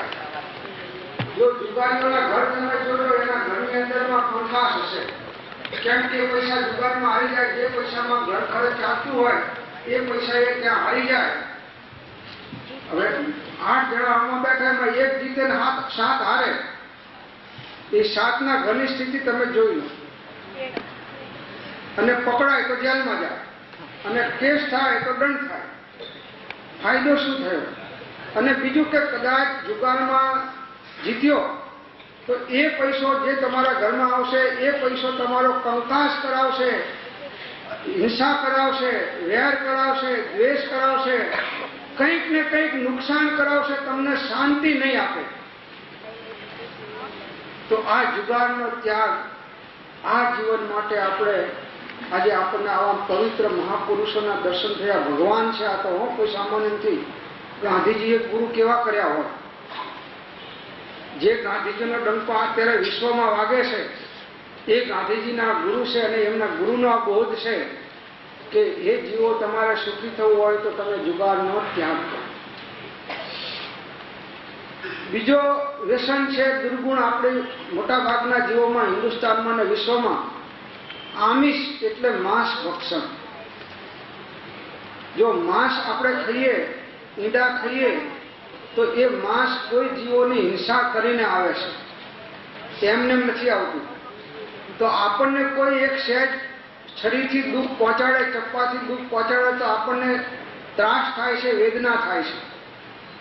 જો જુગારીઓના ઘર તમે જોજો, એના ઘરની અંદરમાં કંકાસ હશે. કેમ કે પૈસા જુગારમાં હારી જાય. જે પૈસામાં ઘર ખર્ચ ચાલતું હોય એ પૈસા એ ત્યાં હારી જાય. હવે 8 જણા આમાં બેઠા, એમાં એક જીતે ને 7 હારે. એ 7ના ઘરની સ્થિતિ તમે જોઈ લો. અને પકડાય તો જેલમાં જાય, અને કેસ થાય તો દંડ થાય. ફાયદો શું થયો? અને બીજું કે કદાચ જુગારમાં જીત્યો તો એ પૈસો જે તમારા ઘરમાં આવશે એ પૈસો તમારો કંકાસ કરાવશે, હિંસા કરાવશે, વેર કરાવશે, દ્વેષ કરાવશે, કંઈક ને કંઈક નુકસાન કરાવશે, તમને શાંતિ નહીં આપે. તો આ જુગારનો ત્યાગ આ જીવન માટે આપણે આજે આપણને આવા પવિત્ર મહાપુરુષોના દર્શન થયા. ભગવાન છે આ તો, કોઈ સામાન્ય નથી. ગાંધીજીએ ગુરુ કેવા કર્યા હોય. જે ગાંધીજીનો ડંકો અત્યારે વિશ્વમાં વાગે છે એ ગાંધીજીના ગુરુ છે. અને એમના ગુરુનો આ બોધ છે કે એ જીવો તમારે સુખી થવું હોય તો તમે જુગારનો ત્યાગ કરો. બીજો વ્યસન છે દુર્ગુણ આપણે મોટા ભાગના જીવોમાં, હિન્દુસ્તાનમાં અને વિશ્વમાં, આમિષ એટલે માંસ ભક્ષણ. જો માંસ આપણે ખાઈએ, ઈંડા ખાઈએ તો એ માંસ કોઈ જીવોની હિંસા કરીને આવે છે, એમને નથી આવતું. તો આપણને કોઈ એક સહેજ છરીથી દુઃખ પહોંચાડે, ચપ્પાથી દુઃખ પહોંચાડે તો આપણને ત્રાસ થાય છે, વેદના થાય છે.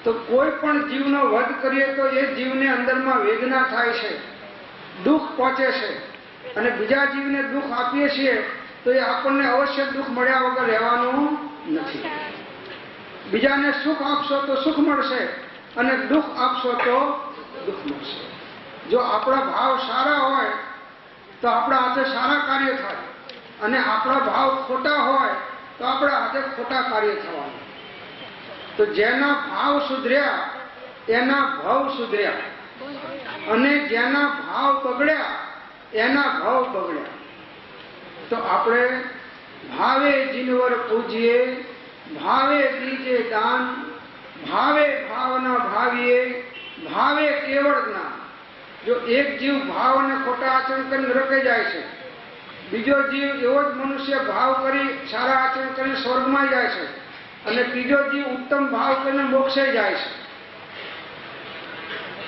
તો કોઈ પણ જીવનો વધ કરીએ તો એ જીવને અંદરમાં વેદના થાય છે, દુઃખ પહોંચે છે. અને બીજા જીવને દુઃખ આપીએ છીએ તો એ આપણને અવશ્ય દુઃખ મળ્યા વગર રહેવાનું નથી. બીજાને સુખ આપશો તો સુખ મળશે, અને દુઃખ આપશો તો દુઃખ મળશે. જો આપણા ભાવ સારા હોય તો આપણા હાથે સારા કાર્ય થાય, અને આપણા ભાવ ખોટા હોય તો આપણા હાથે ખોટા કાર્ય થવાના. તો જેના ભાવ સુધર્યા એના ભાવ સુધર્યા, અને જેના ભાવ બગડ્યા એના ભાવ બગડ્યા. તો આપણે ભાવે જીનવર પૂજીએ, ભાવે દીજે દાન, ભાવે ભાવના ભાવીએ, ભાવે કેવળ જ્ઞાન. જો એક જીવ ભાવ અને ખોટા આચરણ કરીને નરકે જાય છે, બીજો જીવ એવો જ મનુષ્ય ભાવ કરી સારા આચરણ કરીને સ્વર્ગમાં જાય છે, અને ત્રીજો જીવ ઉત્તમ ભાવ કરીને મોક્ષે જાય છે.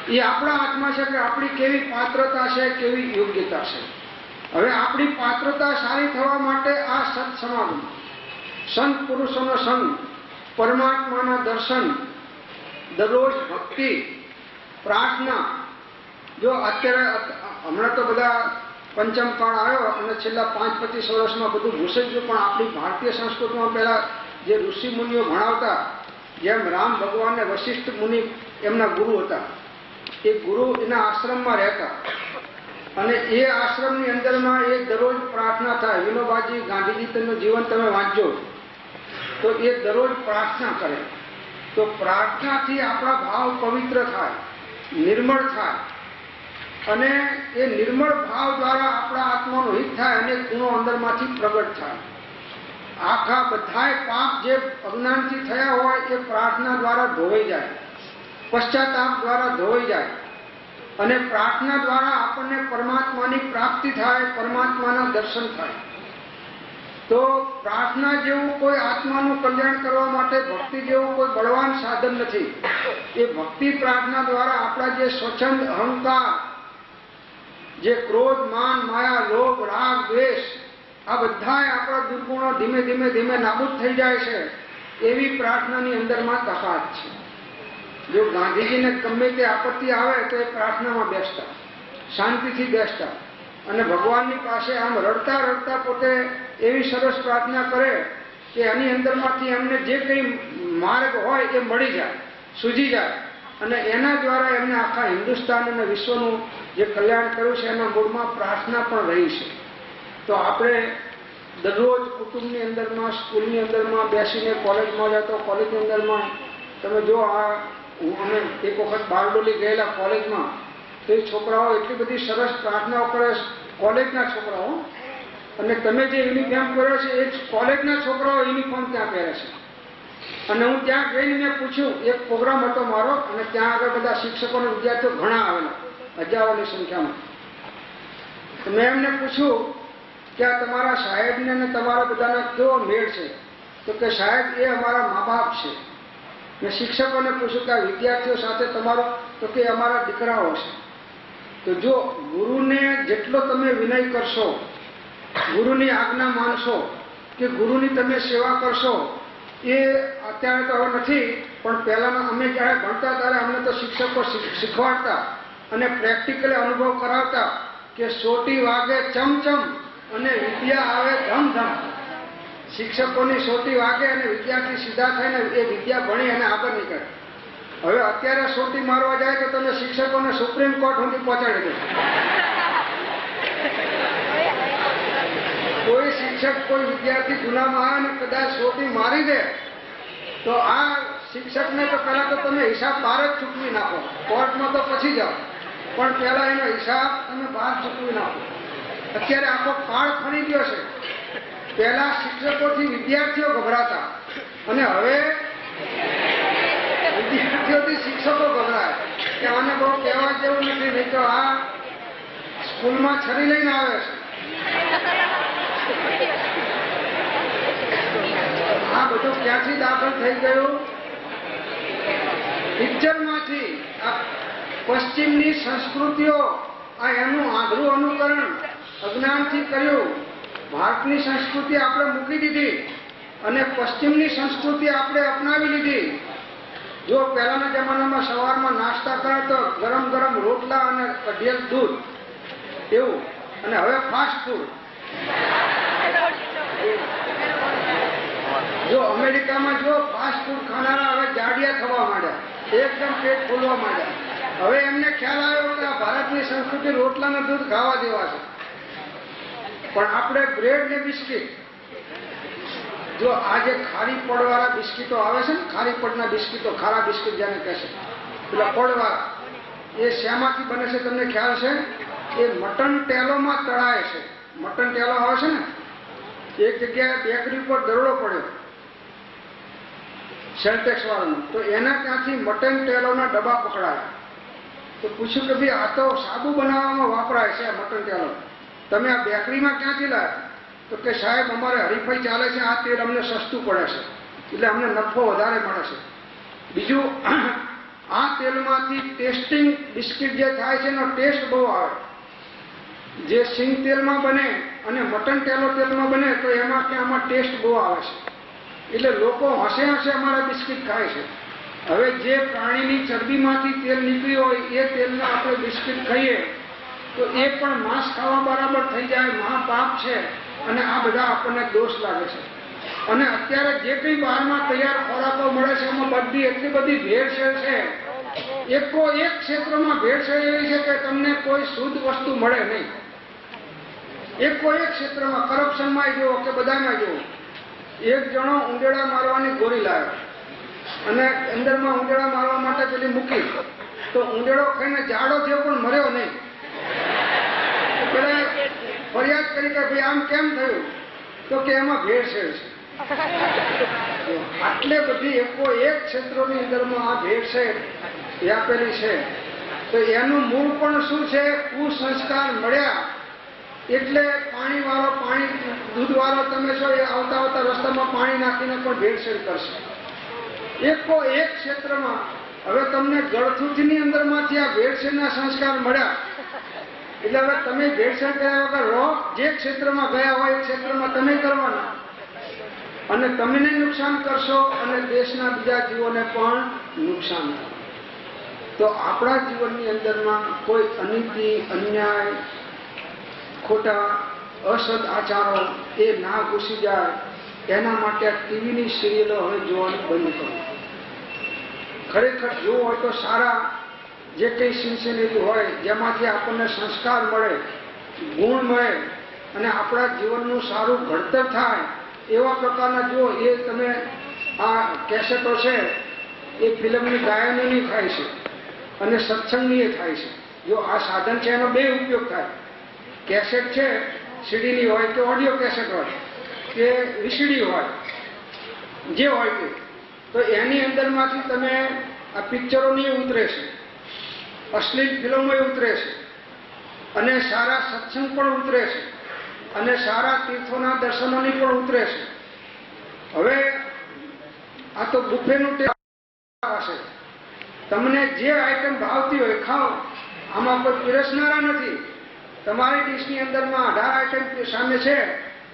એ આપણા હાથમાં છે કે આપણી કેવી પાત્રતા છે, કેવી યોગ્યતા છે. હવે આપણી પાત્રતા સારી થવા માટે આ સત્સમાગમ, સંત પુરુષોનો સંગ, પરમાત્માના દર્શન, દરરોજ ભક્તિ, પ્રાર્થના. જો અત્યારે હમણાં તો બધા પંચમ કાળ આવ્યો અને છેલ્લા 5-25 વર્ષમાં બધું ભૂસે ગયું. પણ આપણી ભારતીય સંસ્કૃતિમાં પહેલા જે ઋષિ મુનિઓ ભણાવતા, જેમ રામ ભગવાનને વશિષ્ઠ મુનિ એમના ગુરુ હતા, એ ગુરુ એના આશ્રમમાં રહેતા, અને એ આશ્રમની અંદરમાં એ દરરોજ પ્રાર્થના થાય. વિનોબાજી, ગાંધીજી તેમનું જીવન તમે વાંચજો તો એ દરરોજ પ્રાર્થના કરે. તો પ્રાર્થનાથી આપણા ભાવ પવિત્ર થાય, નિર્મળ થાય, અને એ નિર્મળ ભાવ દ્વારા આપણા આત્માનું હિત થાય, અને ગુણો અંદરમાંથી પ્રગટ થાય. આખા બધાય પાપ જે અજ્ઞાનથી થયા હોય એ પ્રાર્થના દ્વારા ધોવાઈ જાય, પશ્ચાતાપ દ્વારા ધોવાઈ જાય, અને પ્રાર્થના દ્વારા આપણને પરમાત્માની પ્રાપ્તિ થાય, પરમાત્માના દર્શન થાય. તો પ્રાર્થના જેવું કોઈ આત્માનું કલ્યાણ કરવા માટે ભક્તિ જેવું કોઈ બળવાન સાધન નથી. એ ભક્તિ પ્રાર્થના દ્વારા આપણા જે સ્વચ્છંદ અહંકાર, જે ક્રોધ, માન, માયા, લોભ, રાગ, દ્વેષ, આ બધા આપણા દુર્ગુણો ધીમે ધીમે ધીમે નાબૂદ થઈ જાય છે. એવી પ્રાર્થનાની અંદરમાં તાકાત છે. જો ગાંધીજીને ગમે તે આપત્તિ આવે તો એ પ્રાર્થનામાં બેસતા, શાંતિથી બેસતા, અને ભગવાનની પાસે આમ રડતા રડતા પોતે એવી સરસ પ્રાર્થના કરે કે આની અંદરમાંથી એમને જે કંઈ માર્ગ હોય એ મળી જાય, સૂજી જાય, અને એના દ્વારા એમને આખા હિન્દુસ્તાન અને વિશ્વનું જે કલ્યાણ કર્યું છે એના મૂળમાં પ્રાર્થના પણ રહી છે. તો આપણે દરરોજ કુટુંબની અંદરમાં, સ્કૂલની અંદરમાં બેસીને, કોલેજમાં જતો કોલેજની અંદરમાં તમે જો અમે એક વખત બારડોલી ગયેલા કોલેજમાં, તો એ છોકરાઓ એટલી બધી સરસ પ્રાર્થનાઓ કરે, કોલેજના છોકરાઓ, અને તમે જે યુનિફોર્મ કર્યો છે એ કોલેજના છોકરાઓ યુનિફોર્મ ત્યાં પહેરે છે. અને હું ત્યાં જઈને મેં પૂછ્યું, એક પ્રોગ્રામ હતો મારો, અને ત્યાં આગળ બધા શિક્ષકો અને વિદ્યાર્થીઓ ઘણા આવેલા, હજારોની સંખ્યામાં. તો મેં એમને પૂછ્યું કે આ તમારા સાહેબને અને તમારા બધાનો કેવો મેળ છે? તો કે સાહેબ એ અમારા મા બાપ છે. મેં શિક્ષકોને પૂછ્યું કે આ વિદ્યાર્થીઓ સાથે તમારો? તો કે અમારા દીકરાઓ છે. તો જો ગુરુને જેટલો તમે વિનય કરશો, ગુરુની આજ્ઞા માનશો, કે ગુરુની તમે સેવા કરશો, એ અત્યારે તો હવે નથી, પણ પહેલાના અમે જ્યારે ભણતા ત્યારે અમને તો શિક્ષકો શીખવાડતા અને પ્રેક્ટિકલી અનુભવ કરાવતા કે સોટી વાગે ચમચમ અને વિદ્યા આવે ધમધમ. શિક્ષકોની સોટી વાગે અને વિદ્યાર્થી સીધા થઈને એ વિદ્યા ભણી અને આગળ નીકળે. હવે અત્યારે સોટી મારવા જાય તો તમે શિક્ષકોને સુપ્રીમ કોર્ટ સુધી પહોંચાડી દો. કોઈ શિક્ષક કોઈ વિદ્યાર્થી ગુનામાં આવે ને કદાચ સોટી મારી દે તો આ શિક્ષકને તો પહેલા તો તમે હિસાબ બહાર જ ચૂકવી નાખો. કોર્ટમાં તો પછી જાઓ, પણ પહેલા એનો હિસાબ તમે બહાર ચૂકવી નાખો. અત્યારે આખો કાળ ફરી ગયો છે. પહેલા શિક્ષકોથી વિદ્યાર્થીઓ ગભરાતા અને હવે વિદ્યાર્થીઓથી શિક્ષકો ગભરાય કે આને બહુ કહેવા જેવું નથી, નહીં તો આ સ્કૂલમાં છરી લઈને આવે છે. આ બધું ક્યાંથી દાખલ થઈ ગયું? પિક્ચરમાંથી. આ પશ્ચિમની સંસ્કૃતિઓ, આ એનું આંધળું અનુકરણ અજ્ઞાનથી કર્યું. ભારતની સંસ્કૃતિ આપણે મૂકી દીધી અને પશ્ચિમની સંસ્કૃતિ આપણે અપનાવી લીધી. જો પહેલાના જમાનામાં સવારમાં નાસ્તા કરે તો ગરમ ગરમ રોટલા અને કઢિયેલ દૂધ એવું, અને હવે ફાસ્ટ ફૂડ. જો અમેરિકામાં જો ફાસ્ટ ફૂડ ખાનારા હવે જાડિયા થવા માંડ્યા, એકદમ પેટ ફૂલવા માંડ્યા. હવે એમને ખ્યાલ આવ્યો કે આ ભારતની સંસ્કૃતિ રોટલાના દૂધ ખાવા જેવા છે. પણ આપણે બ્રેડ ને બિસ્કિટ, જો આજે ખારી પડવાળા બિસ્કિટો આવે છે ને, ખારી પડના બિસ્કિટો, ખારા બિસ્કિટ જેને કહે છે, પેલા પડવાળા, એ શેમાંથી બને છે તમને ખ્યાલ છે? એ મટન ટેલોમાં તળાય છે. મટન ટેલો આવે છે ને, એક જગ્યાએ બેકરી પર દરોડો પડ્યો સેલટેક્સ વાળાનો, તો એના ત્યાંથી મટન ટેલોના ડબ્બા પકડાયા. તો પૂછ્યું કે ભાઈ આ તો સાબુ બનાવવામાં વાપરાય છે મટન ટેલો, તમે આ બેકરીમાં ક્યાંથી લાવ્યા? તો કે સાહેબ અમારે હરીફાઈ ચાલે છે, આ તેલ અમને સસ્તું પડે છે એટલે અમને નફો વધારે મળે છે. બીજું, આ તેલમાંથી ટેસ્ટિંગ બિસ્કિટ જે થાય છે એનો ટેસ્ટ બહુ આવે. જે સિંગ તેલમાં બને અને મટન ટેલો તેલમાં બને તો એમાં કે આમાં ટેસ્ટ બહુ આવે છે. એટલે લોકો હસે હસે અમારા બિસ્કિટ ખાય છે. હવે જે પ્રાણીની ચરબીમાંથી તેલ નીકળ્યું હોય એ તેલને આપણે બિસ્કિટ ખાઈએ તો એ પણ માંસ ખાવા બરાબર થઈ જાય, મહાપાપ છે. અને આ બધા આપણને દોષ લાગે છે. અને અત્યારે જે કંઈ બહારમાં તૈયાર ખોરાકો મળે છે એમાં બધી એટલી બધી ભેળસેળ છે. એકો એક ક્ષેત્રમાં ભેળસેળ એવી છે કે તમને કોઈ શુદ્ધ વસ્તુ મળે નહીં. એકો એક ક્ષેત્રમાં, કરપ્શનમાં જુઓ કે બધામાં જુઓ. એક જણો ઉંદેડા મારવાની ગોળી લાવ્યો અને અંદરમાં ઉંદેડા મારવા માટે પેલી મૂકી, તો ઉંદેડો ખાઈને જાડો થયો પણ મર્યો નહીં. પેલા ફરિયાદ કરી કે ભાઈ આમ કેમ થયું? તો કે એમાં ભેળસેળ છે. આટલે બધી એકો એક ક્ષેત્રોની અંદરમાં આ ભેળસેળ વ્યાપેલી છે. તો એનું મૂળ પણ શું છે? કુસંસ્કાર મળ્યા એટલે પાણીવાળો, પાણી દૂધવાળો તમે છો એ આવતા આવતા રસ્તામાં પાણી નાખીને પણ ભેળસેળ કરશે. એકો એક ક્ષેત્રમાં. હવે તમને ગળથુથીની અંદરમાંથી આ ભેળસેળના સંસ્કાર મળ્યા એટલે હવે તમે ભેળસેળ કર્યા વગર રહો. જે ક્ષેત્રમાં ગયા હોય એ ક્ષેત્રમાં તમે કરવાના, અને તમને નુકસાન કરશો અને દેશના બીજા જીવોને પણ નુકસાન થાય. તો આપણા જીવનની અંદરમાં કોઈ અનીતિ, અન્યાય, ખોટા અસદ આચારો એ ના ઘૂસી જાય એના માટે આ ટીવીની સિરિયલો હવે જોવાનું બંધ કરો. ખરેખર જોવું હોય તો સારા જે કંઈ સિન્સિયરિટી હોય, જેમાંથી આપણને સંસ્કાર મળે, ગુણ મળે અને આપણા જીવનનું સારું ઘડતર થાય એવા પ્રકારના જો એ તમે આ કેસેટો છે એ ફિલ્મની ગાયનોની થાય છે અને સત્સંગની થાય છે. જો આ સાધન છે એનો બે ઉપયોગ થાય. કેસેટ છે સીડીની હોય કે ઓડિયો કેસેટ હોય કે વીસીડી હોય, જે હોય તે, તો એની અંદરમાંથી તમે આ પિક્ચરોની ઉતરે છે, અશ્લીલ ફિલ્મો ઉતરે છે, અને સારા સત્સંગ પણ ઉતરે છે, અને સારા તીર્થોના દર્શનોની પણ ઉતરે છે. હવે આ તો બુફેનું હશે, તમને જે આઈટમ ભાવતી હોય ખાઓ, આમાં કોઈ પીરસનારા નથી. તમારી ડીશની અંદરમાં 18 આઈટમ સામે છે,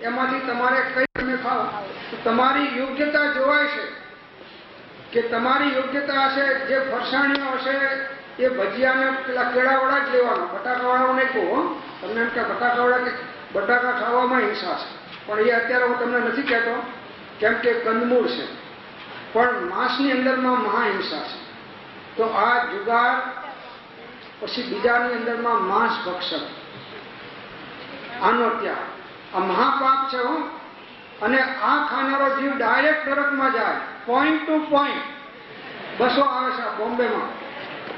એમાંથી તમારે કઈ તમે ખાઓ. તો તમારી યોગ્યતા જોવાય છે કે તમારી યોગ્યતા હશે. જે ફરસાણીઓ હશે એ ભજીયાને પેલા કેળાવાળા જ લેવાનો, બટાકાવાળાઓ નહીં કહું. તમને એમ કે બટાકાવાળા કે બટાકા ખાવામાં હિંસા છે, પણ એ અત્યારે હું તમને નથી કહેતો, કેમ કે કંદમૂળ છે, પણ માંસની અંદરમાં મહાહિંસા છે. તો આ જુગાર, પછી બીજાની અંદરમાં માંસ ભક્ષણ, આનો ત્યાગ, આ મહાપાપ છે. અને આ ખાનારો જીવ ડાયરેક્ટ નરકમાં જાય, પોઈન્ટ ટુ પોઈન્ટ. બસો આવે છે બોમ્બેમાં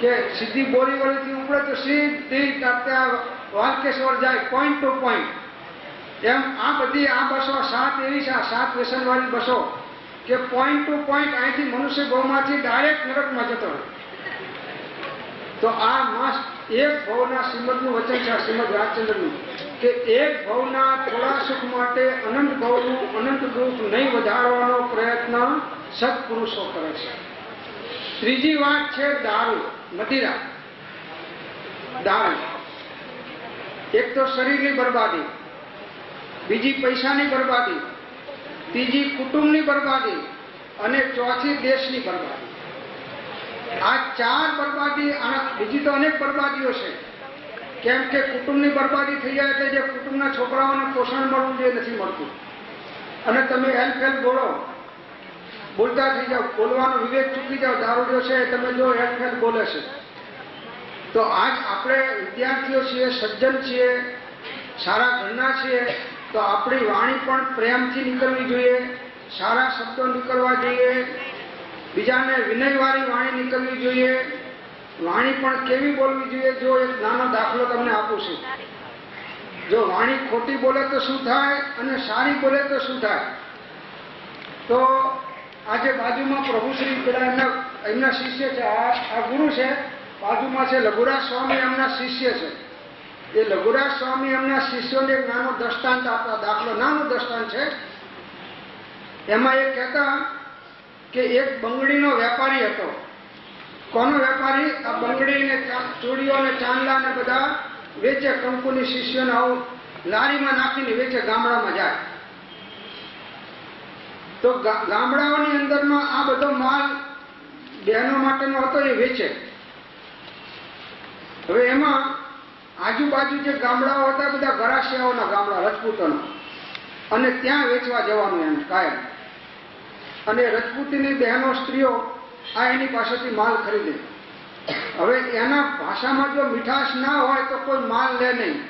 કે સીધી બોરીવલીથી ઉપડે તો સીધી ત્યાં વાલકેશ્વર જાય, પોઈન્ટ ટુ પોઈન્ટ. એમ આ બધી આ બસો 7 એવી છે, આ 7 વ્યસનવાળી બસો કે પોઈન્ટ ટુ પોઈન્ટ અહીંથી મનુષ્ય ગૌમાંથી ડાયરેક્ટ નરકમાં જતો હોય. તો આ માસ એક ભવના શ્રીમદનું વચન છે, શ્રીમદ રાજચંદ્રનું, કે એક ભવના થોડા સુખ માટે અનંત ભવનું અનંત દુઃખ નહીં વધારવાનો પ્રયત્ન સત્પુરુષો કરે છે. ત્રીજી વાત છે દારૂ, મદિરા. દારૂ એક તો શરીરની બરબાદી, બીજી પૈસાની બરબાદી, ત્રીજી કુટુંબની બરબાદી, અને ચોથી દેશની બરબાદી. આ 4 બરબાદી. બીજી તો અનેક બરબાદીઓ છે, કેમ કે કુટુંબની બરબાદી થઈ જાય એટલે જે કુટુંબના છોકરાઓને પોષણ મળવું જોઈએ નથી મળતું, અને તમે હેલ્પ બોલો, બોલતા થઈ જાઓ, બોલવાનો વિવેક ચૂકી જાઓ. દારૂ જો છે તમે જો હેલ્પ બોલે છે. તો આજ આપણે વિદ્યાર્થીઓ છીએ, સજ્જન છીએ, સારા ઘરના છીએ, તો આપણી વાણી પણ પ્રેમથી નીકળવી જોઈએ, સારા શબ્દો નીકળવા જોઈએ, બીજાને વિનયવાળી વાણી નીકળવી જોઈએ. વાણી પણ કેવી બોલવી જોઈએ? જો એક નાનો દાખલો તમને આપું છું. જો વાણી ખોટી બોલે તો શું થાય, અને સારી બોલે તો શું થાય? તો આજે બાજુમાં પ્રભુશ્રી પેલા એમના શિષ્ય છે, આ ગુરુ છે, બાજુમાં છે લઘુરાજ સ્વામી, એમના શિષ્ય છે. એ લઘુરાજ સ્વામી એમના શિષ્યોને એક નાનો દ્રષ્ટાંત આપતા, દાખલો, નાનો દ્રષ્ટાંત છે. એમાં એ કહેતા કે એક બંગડીનો વેપારી હતો. કોનો વેપારી? આ બંગડી ને ચૂડીઓ ને ચાંદલા ને બધા વેચે, કંકુની શિષ્યોને આવું લારીમાં નાખીને વેચે, ગામડામાં જાય. તો ગામડાઓની અંદરમાં આ બધો માલ બહેનો માટેનો હતો, એ વેચે. હવે એમાં આજુબાજુ જે ગામડાઓ હતા બધા ગરાસિયાઓના ગામડા, રજપૂતોના, અને ત્યાં વેચવા જવાનું એમ કાયમ. અને રજપૂતીની બહેનો, સ્ત્રીઓ આ એની પાસેથી માલ ખરીદે. હવે એના ભાષામાં જો મીઠાશ ના હોય તો કોઈ માલ લે નહીં,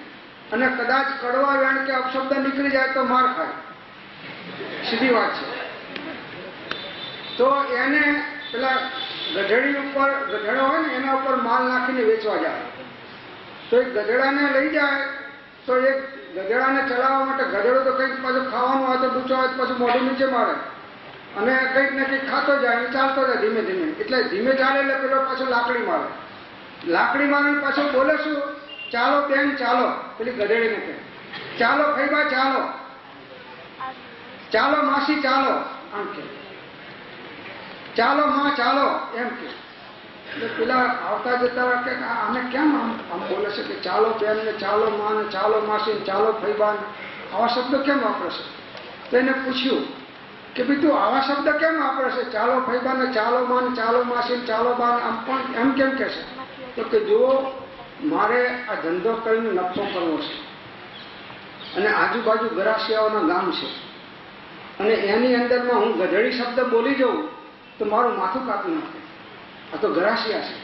અને કદાચ કડવા વેણ કે અપશબ્દ નીકળી જાય તો માર ખાય. સીધી વાત છે. તો એને પેલા ગધેડી ઉપર, ગધેડો હોય ને એના ઉપર માલ નાખીને વેચવા જાય. તો એક ગધેડાને લઈ જાય, તો એક ગધેડાને ચલાવવા માટે, ગધેડો તો કંઈક પાછું ખાવાનું હોય તો ડૂચો હોય તો પાછું મોઢું નીચે મારે, અને કંઈક ને કંઈક ખાતો જાય અને ચાલતો જાય ધીમે ધીમે. એટલે ધીમે ચાલે એટલે પેલો પાછો લાકડી મારે, લાકડી મારે પાછો બોલે શું? ચાલો બેન ચાલો. પેલી ગધેડીને કહે, ચાલો ફઈબા ચાલો, ચાલો માસી ચાલો, આમ કે, ચાલો માં ચાલો, એમ કે. એટલે પેલા આવતા જતા કે આને કેમ આમ બોલે છે કે ચાલો બેન ને ચાલો માં ને ચાલો માસી ને ચાલો ફઈબા ને આવા શબ્દો કેમ વાપરે છે? તો એને પૂછ્યું કે ભાઈ તું આવા શબ્દ કેમ વાપરે છે? ચાલો ફઈબા ને ચાલો માં ને ચાલો માસી ને ચાલો બા, આમ પણ એમ કેમ કે છે? તો કે જુઓ, મારે આ ધંધો કરીને નફો કરવો છે, અને આજુબાજુ ગરાસિયાઓના ગામ છે, અને એની અંદરમાં હું ગધેડી શબ્દ બોલી જાઉં તો મારું માથું કાપી નાખે. આ તો ગરાસિયા છે.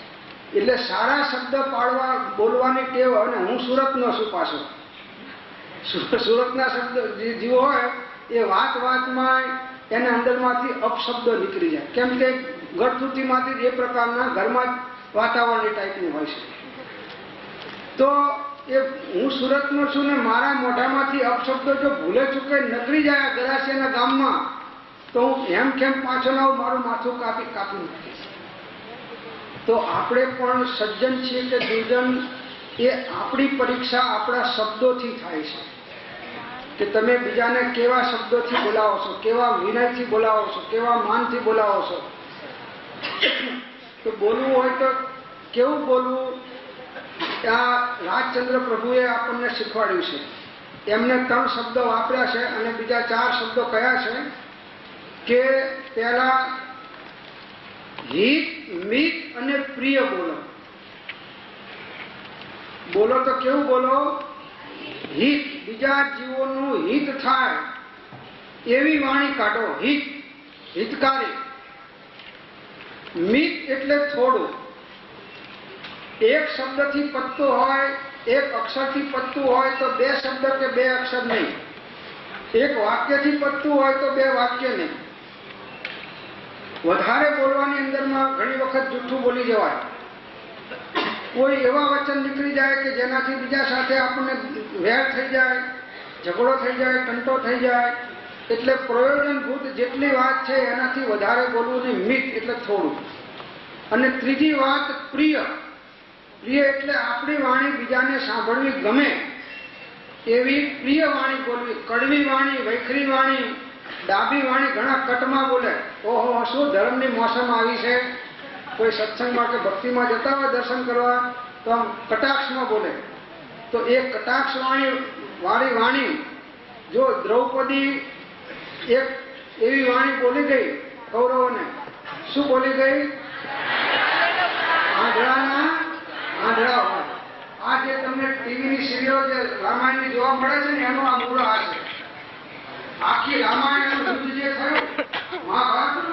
એટલે સારા શબ્દ પાડવા, બોલવાની ટેવ. અને હું સુરતનો છું પાછો. સુરતના શબ્દ જીવો હોય એ વાત વાતમાં એના અંદરમાંથી અપશબ્દો નીકળી જાય. કેમ કે ગળથૂથીમાંથી એ પ્રકારના ઘરમાં વાતાવરણ એ ટાઈપનું હોય છે. તો એ હું સુરતનો છું ને મારા મોઢામાંથી અપશબ્દો જો ભૂલે ચૂકે નકળી જાય ગરાસિયાના ગામમાં તો હું એમ કેમ પાછો ના આવું, મારું માથું કાપી નાખીશ. તો આપણે પણ સજ્જન છીએ કે દુર્જન, એ આપણી પરીક્ષા આપણા શબ્દોથી થાય છે કે તમે બીજાને કેવા શબ્દોથી બોલાવો છો, કેવા વિનયથી બોલાવો છો, કેવા માનથી બોલાવો છો. તો બોલવું હોય તો કેવું બોલવું, આ રાજચંદ્ર પ્રભુએ આપણને શીખવાડ્યું છે. એમને 3 શબ્દો વાપર્યા છે અને બીજા 4 શબ્દો કયા છે કે પહેલા હિત, મિત અને પ્રિય બોલો. બોલો તો કેવું બોલો? હિત, બીજા જીવોનું હિત થાય એવી વાણી કાઢો, હિત, હિતકારી. મિત એટલે થોડું, એક શબ્દથી પતતું હોય, એક અક્ષરથી પતતું હોય તો 2 શબ્દ કે 2 અક્ષર નહીં, એક વાક્યથી પતતું હોય તો 2 વાક્ય નહીં. વધારે બોલવાની અંદરમાં ઘણી વખત જૂઠું બોલી જવાય. કોઈ એવા વચન નીકળી જાય કે જેનાથી બીજા સાથે આપણને વેર થઈ જાય, ઝઘડો થઈ જાય, કંટો થઈ જાય. એટલે પ્રયોજનભૂત જેટલી વાત છે એનાથી વધારે બોલવું નહીં, મિત એટલે થોડું. અને ત્રીજી વાત પ્રિય. પ્રિય એટલે આપણી વાણી બીજાને સાંભળવી ગમે એવી પ્રિય વાણી બોલવી. કડવી વાણી, વૈખરી વાણી, ડાબી વાણી ઘણા કટમાં બોલે. ઓહો, શું ધર્મની મોસમ આવી છે. કોઈ સત્સંગમાં કે ભક્તિમાં જતા હોય દર્શન કરવા તો આમ કટાક્ષમાં બોલે. તો એ કટાક્ષ વાળી વાણી, જો દ્રૌપદી એક એવી વાણી બોલી ગઈ કૌરવોને, શું બોલી ગઈ? આંધળાના આંધળા હોય. આ જે તમને ટીવીની સિરિયલ જે રામાયણની જોવા મળે છે ને એનો આ મૂળ આ છે. આખી રામાયણ યુદ્ધ જે થયું, મહાભારતનું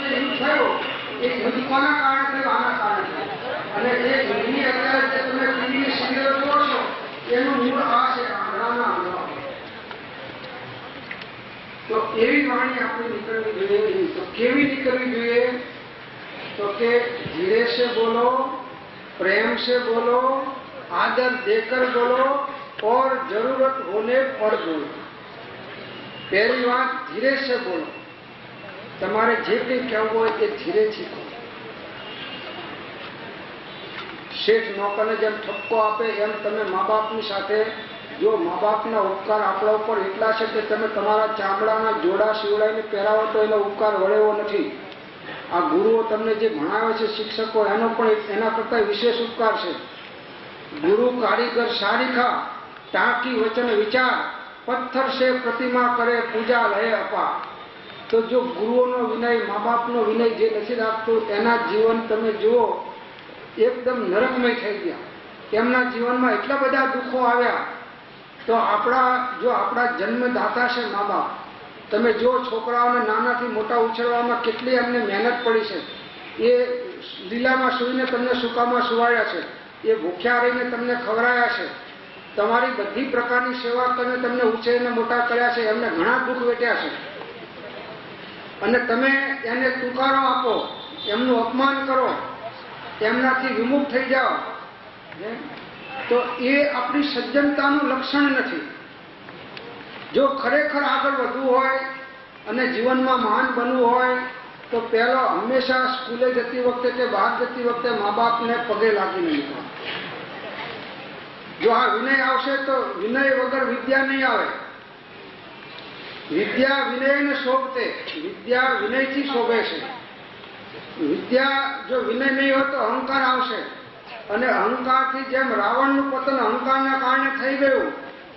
જે યુદ્ધ થયું, એ યુદ્ધ કોના કારણે થયું? આના કારણે થયું. અને એ યુદ્ધની અત્યારે જે તમે ટીવીની સિરિયલ જોવો છો એનું મૂળ આ છે, આંધળાના આંધળા. તો એવી વાણી આપણે નીકળવી જોઈએ. તો કેવી નીકળવી જોઈએ? तो के धीरे से बोलो, प्रेम से बोलो, आदर देकर बोलो और जरूरत होने पर बोलो. पहली बात धीरे से बोलो. તમારે જે કંઈ કહેવું હોય એ ધીરેથી કહો. શેઠ નોકરને જેમ ઠપકો આપે એમ તમે મા બાપની સાથે, જો મા બાપના ઉપકાર આપણા ઉપર એટલા છે કે તમે તમારા ચામડાના જોડા સીવડાવીને પહેરાવો તો એનો ઉપકાર વળેવો નથી. આ ગુરુઓ તમને જે ભણાવે છે, શિક્ષકો, એનો પણ એના કરતા વિશેષ ઉપકાર છે. ગુરુ કારીગર સારીખા, ટાંકી વચન વિચાર, પથ્થર સે પ્રતિમા કરે પૂજા લહે અપા. તો જો ગુરુઓનો વિનય, મા બાપનો વિનય જે નથી રાખતું એના જીવન તમે જુઓ એકદમ નરકમય થઈ ગયા. એમના જીવનમાં એટલા બધા દુઃખો આવ્યા. તો આપણા જન્મદાતા છે મા બાપ. તમે જો છોકરાઓને નાનાથી મોટા ઉછેરવામાં કેટલી એમને મહેનત પડી છે. એ લીલામાં સૂઈને તમને સૂકામાં સુવાડ્યા છે, એ ભૂખ્યા રહીને તમને ખવડાયા છે, તમારી બધી પ્રકારની સેવા કરીને તમને ઉછેરીને મોટા કર્યા છે. એમને ઘણા દુઃખ વેઠ્યા છે. અને તમે એને તુકારો આપો, એમનું અપમાન કરો, એમનાથી વિમુખ થઈ જાઓ, તો એ આપણી સજ્જનતાનું લક્ષણ નથી. જો ખરેખર આગળ વધવું હોય અને જીવનમાં મહાન બનવું હોય તો પહેલો હંમેશા સ્કૂલે જતી વખતે કે બહાર જતી વખતે મા બાપને પગે લાગીને નીકળો. જો આ વિનય આવશે તો વિનય વગર વિદ્યા નહીં આવે. વિદ્યા વિનયને શોભતે, વિદ્યા વિનયથી શોભે છે. વિદ્યા જો વિનય નહીં હોય તો અહંકાર આવશે. અને અહંકારથી જેમ રાવણનું પતન અહંકારના કારણે થઈ ગયું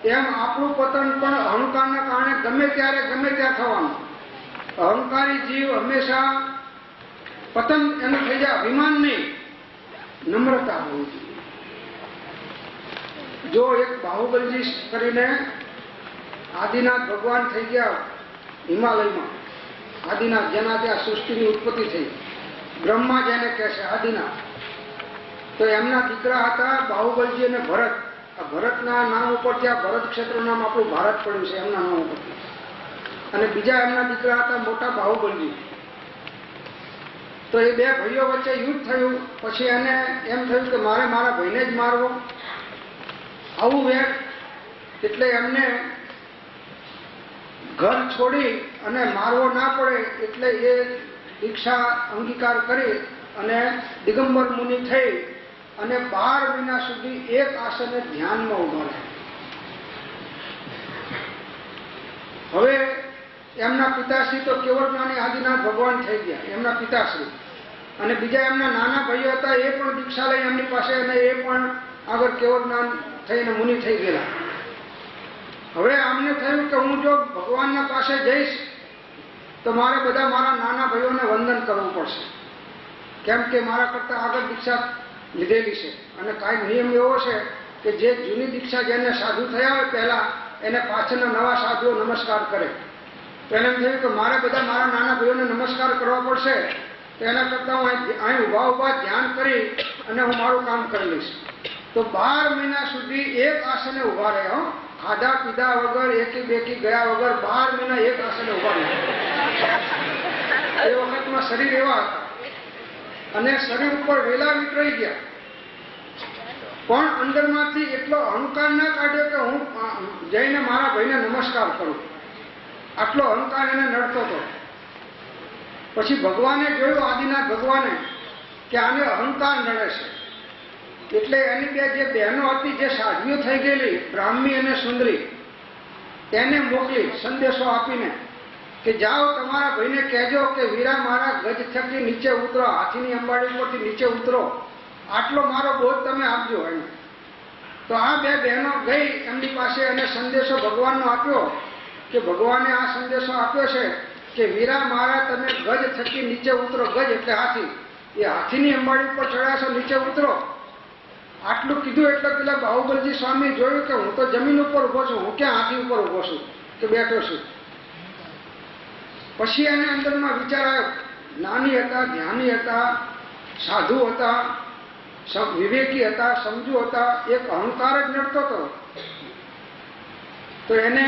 એમ આપણું પતન પણ અહંકારના કારણે ગમે ત્યારે ગમે ત્યાં થવાનું. અહંકારી જીવ હંમેશા પતન એનું થઈ જાય, અભિમાન નહીં, નમ્રતા હોવી જોઈએ. જો એક બાહુબલજી કરીને આદિનાથ ભગવાન થઈ ગયા હિમાલયમાં, આદિનાથ જેના ત્યાં સૃષ્ટિની ઉત્પત્તિ થઈ, બ્રહ્મા જેને કહે છે આદિનાથ. તો એમના દીકરા હતા બાહુબલજી અને ભરત. આ ભરતના નામ ઉપરથી આ ભરત ક્ષેત્રનું નામ આપણું ભારત પડ્યું છે એમના નામ ઉપરથી. અને બીજા એમના દીકરા હતા મોટા બાહુબલજી. તો એ બે ભાઈઓ વચ્ચે યુદ્ધ થયું. પછી એને એમ થયું કે મારે મારા ભાઈને જ મારવો, આવું વેર. એટલે એમને ઘર છોડી અને મારવો ના પડે એટલે એ દીક્ષા અંગીકાર કરી અને દિગંબર મુનિ થઈ અને 12 મહિના સુધી એક આસને ધ્યાનમાં ઉભા રહ્યા. હવે એમના પિતાશ્રી તો કેવળજ્ઞાની આદિનાથ ભગવાન થઈ ગયા, એમના પિતાશ્રી. અને બીજા એમના નાના ભાઈઓ હતા, એ પણ દીક્ષા લઈ એમની પાસે, અને એ પણ આગળ કેવળજ્ઞાન થઈને મુનિ થઈ ગયેલા. હવે આમને થયું કે હું જો ભગવાનના પાસે જઈશ તો મારે બધા મારા નાના ભાઈઓને વંદન કરવું પડશે, કેમ કે મારા કરતાં આગળ દીક્ષા લીધેલી છે. અને કાંઈ નિયમ એવો છે કે જે જૂની દીક્ષા જેને સાધુ થયા હોય પહેલા, એને પાછળના નવા સાધુઓ નમસ્કાર કરે. પહેલા એમ થયું કે મારે બધા મારા નાના ભાઈઓને નમસ્કાર કરવા પડશે, તો એના કરતાં હું અહીં ઊભા ઊભા ધ્યાન કરી અને હું મારું કામ કરી લઈશ. તો 12 મહિના સુધી એક આસને ઊભા રહ્યા. ખાધા પીધા વગર, એકી બેકી ગયા વગર 12 મહિના એક આસને ઊભા રહ્યા. એ વખતમાં શરીર એવા હતા અને શરીર ઉપર વેલા વિતરાઈ ગયા, પણ અંદરમાંથી એટલો અહંકાર ના કાઢ્યો કે હું જઈને મારા ભાઈને નમસ્કાર કરું. આટલો અહંકાર એને નડતો હતો. પછી ભગવાને જોયું, આદિનાથ ભગવાને, કે આને અહંકાર નડે છે. એટલે એની બે જે બહેનો હતી, જે સાધ્વીઓ થઈ ગયેલી, બ્રાહ્મી અને સુંદરી, તેને મોકલી સંદેશો આપીને કે જાઓ તમારા ભાઈને કહેજો કે વીરા મારા ગજ થકી નીચે ઉતરો, હાથીની અંબાડી ઉપરથી નીચે ઉતરો, આટલો મારો બોધ તમે આપજો એને. તો આ બે બહેનો ગઈ એમની પાસે અને સંદેશો ભગવાનનો આપ્યો કે ભગવાને આ સંદેશો આપ્યો છે કે વીરા મારા તમે ગજ થકી નીચે ઉતરો. ગજ એટલે હાથી. એ હાથીની અંબાડી ઉપર ચડ્યા છો, નીચે ઉતરો. આટલું કીધું એટલે પેલા બાહુબલજી સ્વામી જોયું કે હું તો જમીન ઉપર ઉભો છું, હું ક્યાં હાથી ઉપર ઉભો છું કે બેઠો છું. પછી એને અંદરમાં વિચાર આવ્યો. જ્ઞાની હતા, ધ્યાની હતા, સાધુ હતા, વિવેકી હતા, સમજુ હતા, એક અહંકાર જ નડતો હતો. તો એને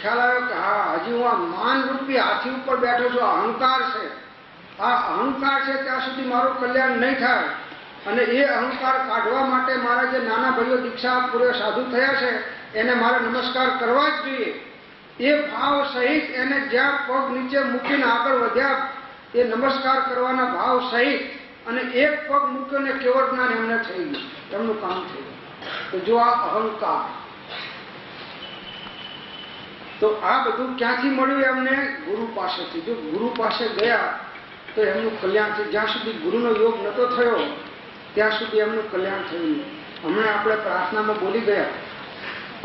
ખ્યાલ આવ્યો કે હા, હજી હું આ માનરૂપી હાથી ઉપર બેઠો છું, અહંકાર છે. આ અહંકાર છે ત્યાં સુધી મારું કલ્યાણ નહીં થાય. અને એ અહંકાર કાઢવા માટે મારા જે નાના ભાઈઓ દીક્ષા પૂર્વે સાધુ થયા છે એને મારે નમસ્કાર કરવા જ જોઈએ. એ ભાવ સહિત એને જ્યાં પગ નીચે મૂકીને આગળ વધ્યા, એ નમસ્કાર કરવાના ભાવ સહિત, અને એક પગ મૂક્યો ને કેવળ જ્ઞાન એમને થઈ ગયું, એમનું કામ થયું. તો જો આ અહંકાર, તો આ બધું ક્યાંથી મળ્યું એમને? ગુરુ પાસેથી. જો ગુરુ પાસે ગયા તો એમનું કલ્યાણ થયું. જ્યાં સુધી ગુરુનો યોગ નતો થયો ત્યાં સુધી એમનું કલ્યાણ થયું. હમણાં આપણે પ્રાર્થનામાં બોલી ગયા,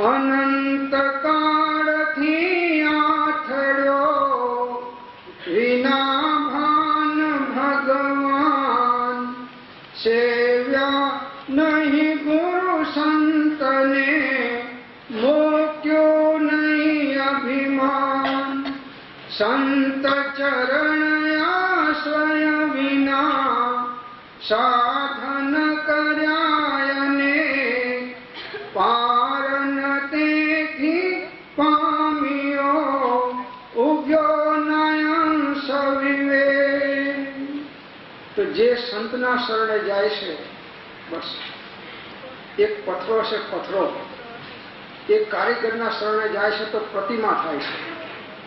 અનંત કાળથી આથડ્યો વિના ભાન ભગવાન, સેવ્યા નહીં ગુરુ સંતને, મોક્યો નહીં અભિમાન, સંત ચરણ આશ્રય વિના સાધન કર્યાયને, પારન તેથી પામ્યો ઉગ્યો નયન સવિવે. તો જે સંતના શરણે જાય છે, બસ એક પથરો છે, પથરો. એક કારીગરના શરણે જાય છે તો પ્રતિમા થાય છે,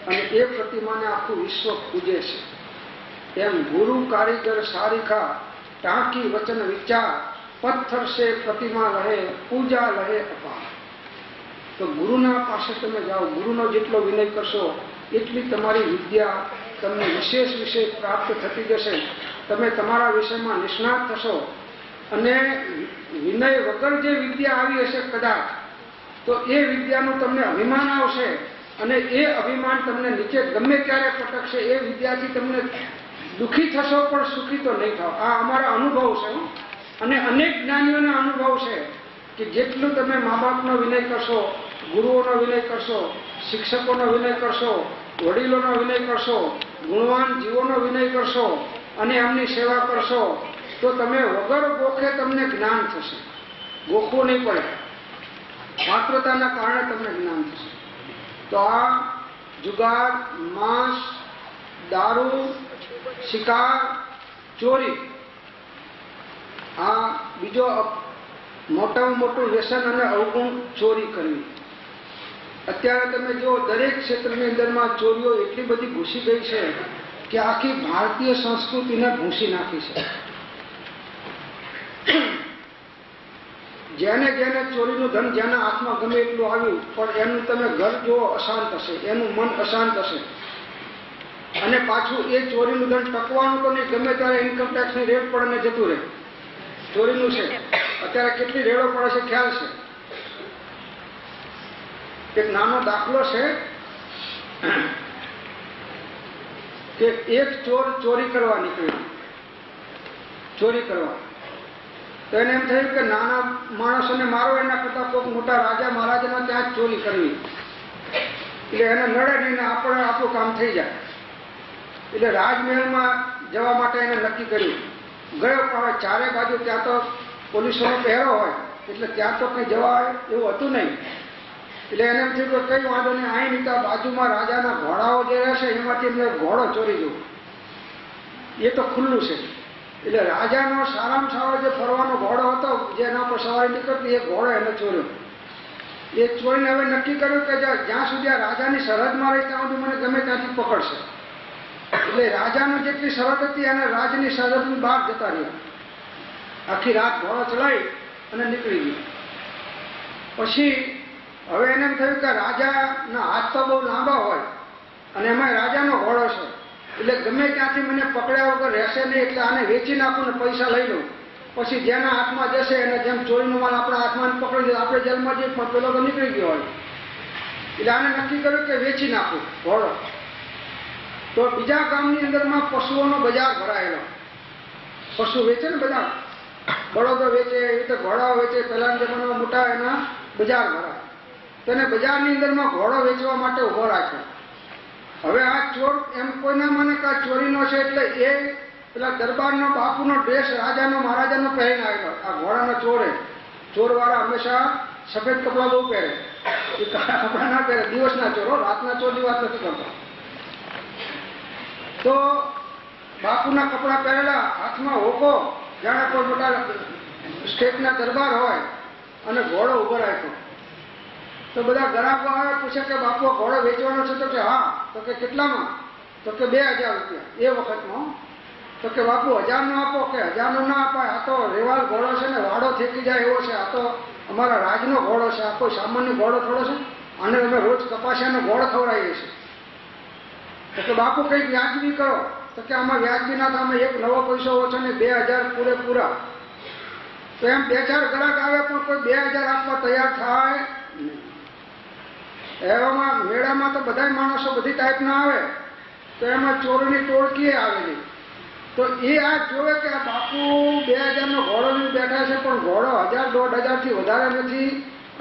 અને એ પ્રતિમાને આખું વિશ્વ પૂજે છે. એમ ગુરુ કારીગર સારીખા, ટાંકી વચન વિચાર, પથ્થર સે પ્રતિમા રહે, પૂજા રહે અપાર. તો ગુરુના પાસે તમે જાઓ, ગુરુનો જેટલો વિનય કરશો એટલી તમારી વિદ્યા તમને વિશેષ વિશેષ પ્રાપ્ત થતી જશે. તમે તમારા વિષયમાં નિષ્ણાત થશો. અને વિનય વગર જે વિદ્યા આવી હશે કદાચ, તો એ વિદ્યાનું તમને અભિમાન આવશે, અને એ અભિમાન તમને નીચે ગમે ત્યારે પટકશે. એ વિદ્યાથી તમને દુઃખી થશો પણ સુખી તો નહીં થાવ. આ અમારા અનુભવ છે, અને અનેક જ્ઞાનીઓના અનુભવ છે કે જેટલું તમે મા બાપનો વિનય કરશો, ગુરુઓનો વિનય કરશો, શિક્ષકોનો વિનય કરશો, વડીલોનો વિનય કરશો, ગુણવાન જીવોનો વિનય કરશો અને એમની સેવા કરશો, તો તમે વગર ગોખે તમને જ્ઞાન થશે. ગોખવું નહીં પડે, માત્રતાના કારણે તમને જ્ઞાન થશે. તો આ જુગાર, માંસ, દારૂ, શિકાર, ચોરી આ બીજો મોટામાં મોટું વ્યસન અને અવગુણ ચોરી કરવી. અત્યારે તમે જો દરેક ક્ષેત્રની અંદરમાં ચોરીઓ એટલી બધી ઘૂસી ગઈ છે કે આખી ભારતીય સંસ્કૃતિને ભૂંસી નાખી છે. જેને જેને ચોરીનું ધન જેના હાથમાં ગમે એટલું આવ્યું પણ એનું તમે ઘર જુઓ અશાંત હશે, એનું મન અશાંત હશે. અને પાછું એ ચોરીનું ધન ટકવાનું તો નહીં, ગમે ત્યારે ઇન્કમટેક્સની રેડ પડે ને જતું રહે. ચોરીનું છે અત્યારે કેટલી રેડો પડે છે ખ્યાલ છે. એક નાનો દાખલો છે કે એક ચોર ચોરી કરવા નીકળ્યો, ચોરી કરવા. તો એને એમ થયું કે નાના માણસોને મારો એના કરતા કોઈક મોટા રાજા મહારાજાના ત્યાં જ ચોરી કરવી, એટલે એને નડે નહીં ને આપણું કામ થઈ જાય. એટલે રાજમહેલમાં જવા માટે એને નક્કી કર્યું. ગયો પણ ચારે બાજુ ત્યાં તો પોલીસોનો પહેરો હોય એટલે ત્યાં તો કંઈ જવા એવું હતું નહીં. એટલે એને એમ થયું કે કંઈ વાંધો નહીં, અહીં નીકળા બાજુમાં રાજાના ઘોડાઓ જે રહેશે એમાંથી એમને ઘોડો ચોરી જવું, એ તો ખુલ્લું છે. એટલે રાજાનો સારામાં સારો જે ફરવાનો ઘોડો હતો જેના પર સવારી નીકળતી એ ઘોડો એને ચોર્યો. એ ચોરીને હવે નક્કી કર્યું કે જ્યાં સુધી આ રાજાની સરહદમાં રહી ત્યાં સુધી મને ગમે ત્યાંથી પકડશે. એટલે રાજાની જેટલી સરહદ હતી અને રાજની સરહદની બહાર જતા રહ્યા. આખી રાત ઘોડો ચલાવી અને નીકળી ગયો. પછી હવે એને એમ થયું કે રાજાના હાથ તો બહુ લાંબા હોય અને એમાં રાજાનો ઘોડો છે એટલે ગમે ત્યાંથી મને પકડ્યા વગર રહેશે નહીં, એટલે આને વેચી નાખું ને પૈસા લઈ લઉં. પછી જેના હાથમાં જશે અને જેમ ચોરીનો માલ આપણા હાથમાં પકડી દે આપણે જેલમાં જઈએ પણ પેલો તો નીકળી ગયો હોય. એટલે આને નક્કી કર્યું કે વેચી નાખું ઘોડો. તો બીજા ગામની અંદરમાં પશુઓનો બજાર ભરાયેલો. પશુ વેચે ને બધા, બળદો વેચે, એ રીતે ઘોડાઓ વેચે. પહેલાના જમાનામાં મોટા એના બજાર ભરાય. તો એને બજારની અંદરમાં ઘોડો વેચવા માટે ઉભો રાખ્યો. હવે આ ચોર એમ કોઈના માને કે આ ચોરીનો છે એટલે એ પેલા દરબારનો બાપુનો ડ્રેસ રાજાનો મહારાજાનો પહેરીને આવેલો. આ ઘોડાનો ચોરે, ચોરવાળા હંમેશા સફેદ કપડાં બહુ પહેરે, એ કાળા કપડાં ના પહેરે. દિવસના ચોરો, રાતના ચોરની વાત નથી કરતો. તો બાપુના કપડાં પહેરેલા, હાથમાં હોકો, જાણે કોઈ મોટા સ્ટેટના દરબાર હોય, અને ઘોડો ઉભો રાખ્યો. તો બધા ગ્રાહકો આવે, પૂછે કે બાપુ ઘોડો વેચવાનો છે? તો કે હા. તો કે કેટલામાં? તો કે 2000 રૂપિયા એ વખતમાં. તો કે બાપુ 1000 નો આપો. કે 1000 નો ના અપાય, આ તો રેવાલ ઘોડો છે ને, વાડો થેકી જાય એવો છે, આ તો અમારા રાજનો ઘોડો છે, આ કોઈ સામાન્ય ઘોડો થોડો છે, આને અમે રોજ કપાસિયાનો ઘોડો ખવડાવીએ છીએ. તો કે બાપુ કંઈક વ્યાજબી કરો. તો કે આમાં વ્યાજબી ના થાય, એક નવો પૈસો ઓછો ને 2000 પૂરેપૂરા. તો એમ 2-4 ગ્રાહક આવે પણ કોઈ 2000 આપવા તૈયાર થાય નહીં. એવામાં મેળામાં તો બધા માણસો બધી ટાઈપના આવે, તો એમાં ચોરની ટોળકી આવેલી. તો એ આ જોવે કે આ બાપુ 2000 નો ઘોડો લઈને બેઠા છે પણ ઘોડો 1000-1500 થી વધારે નથી,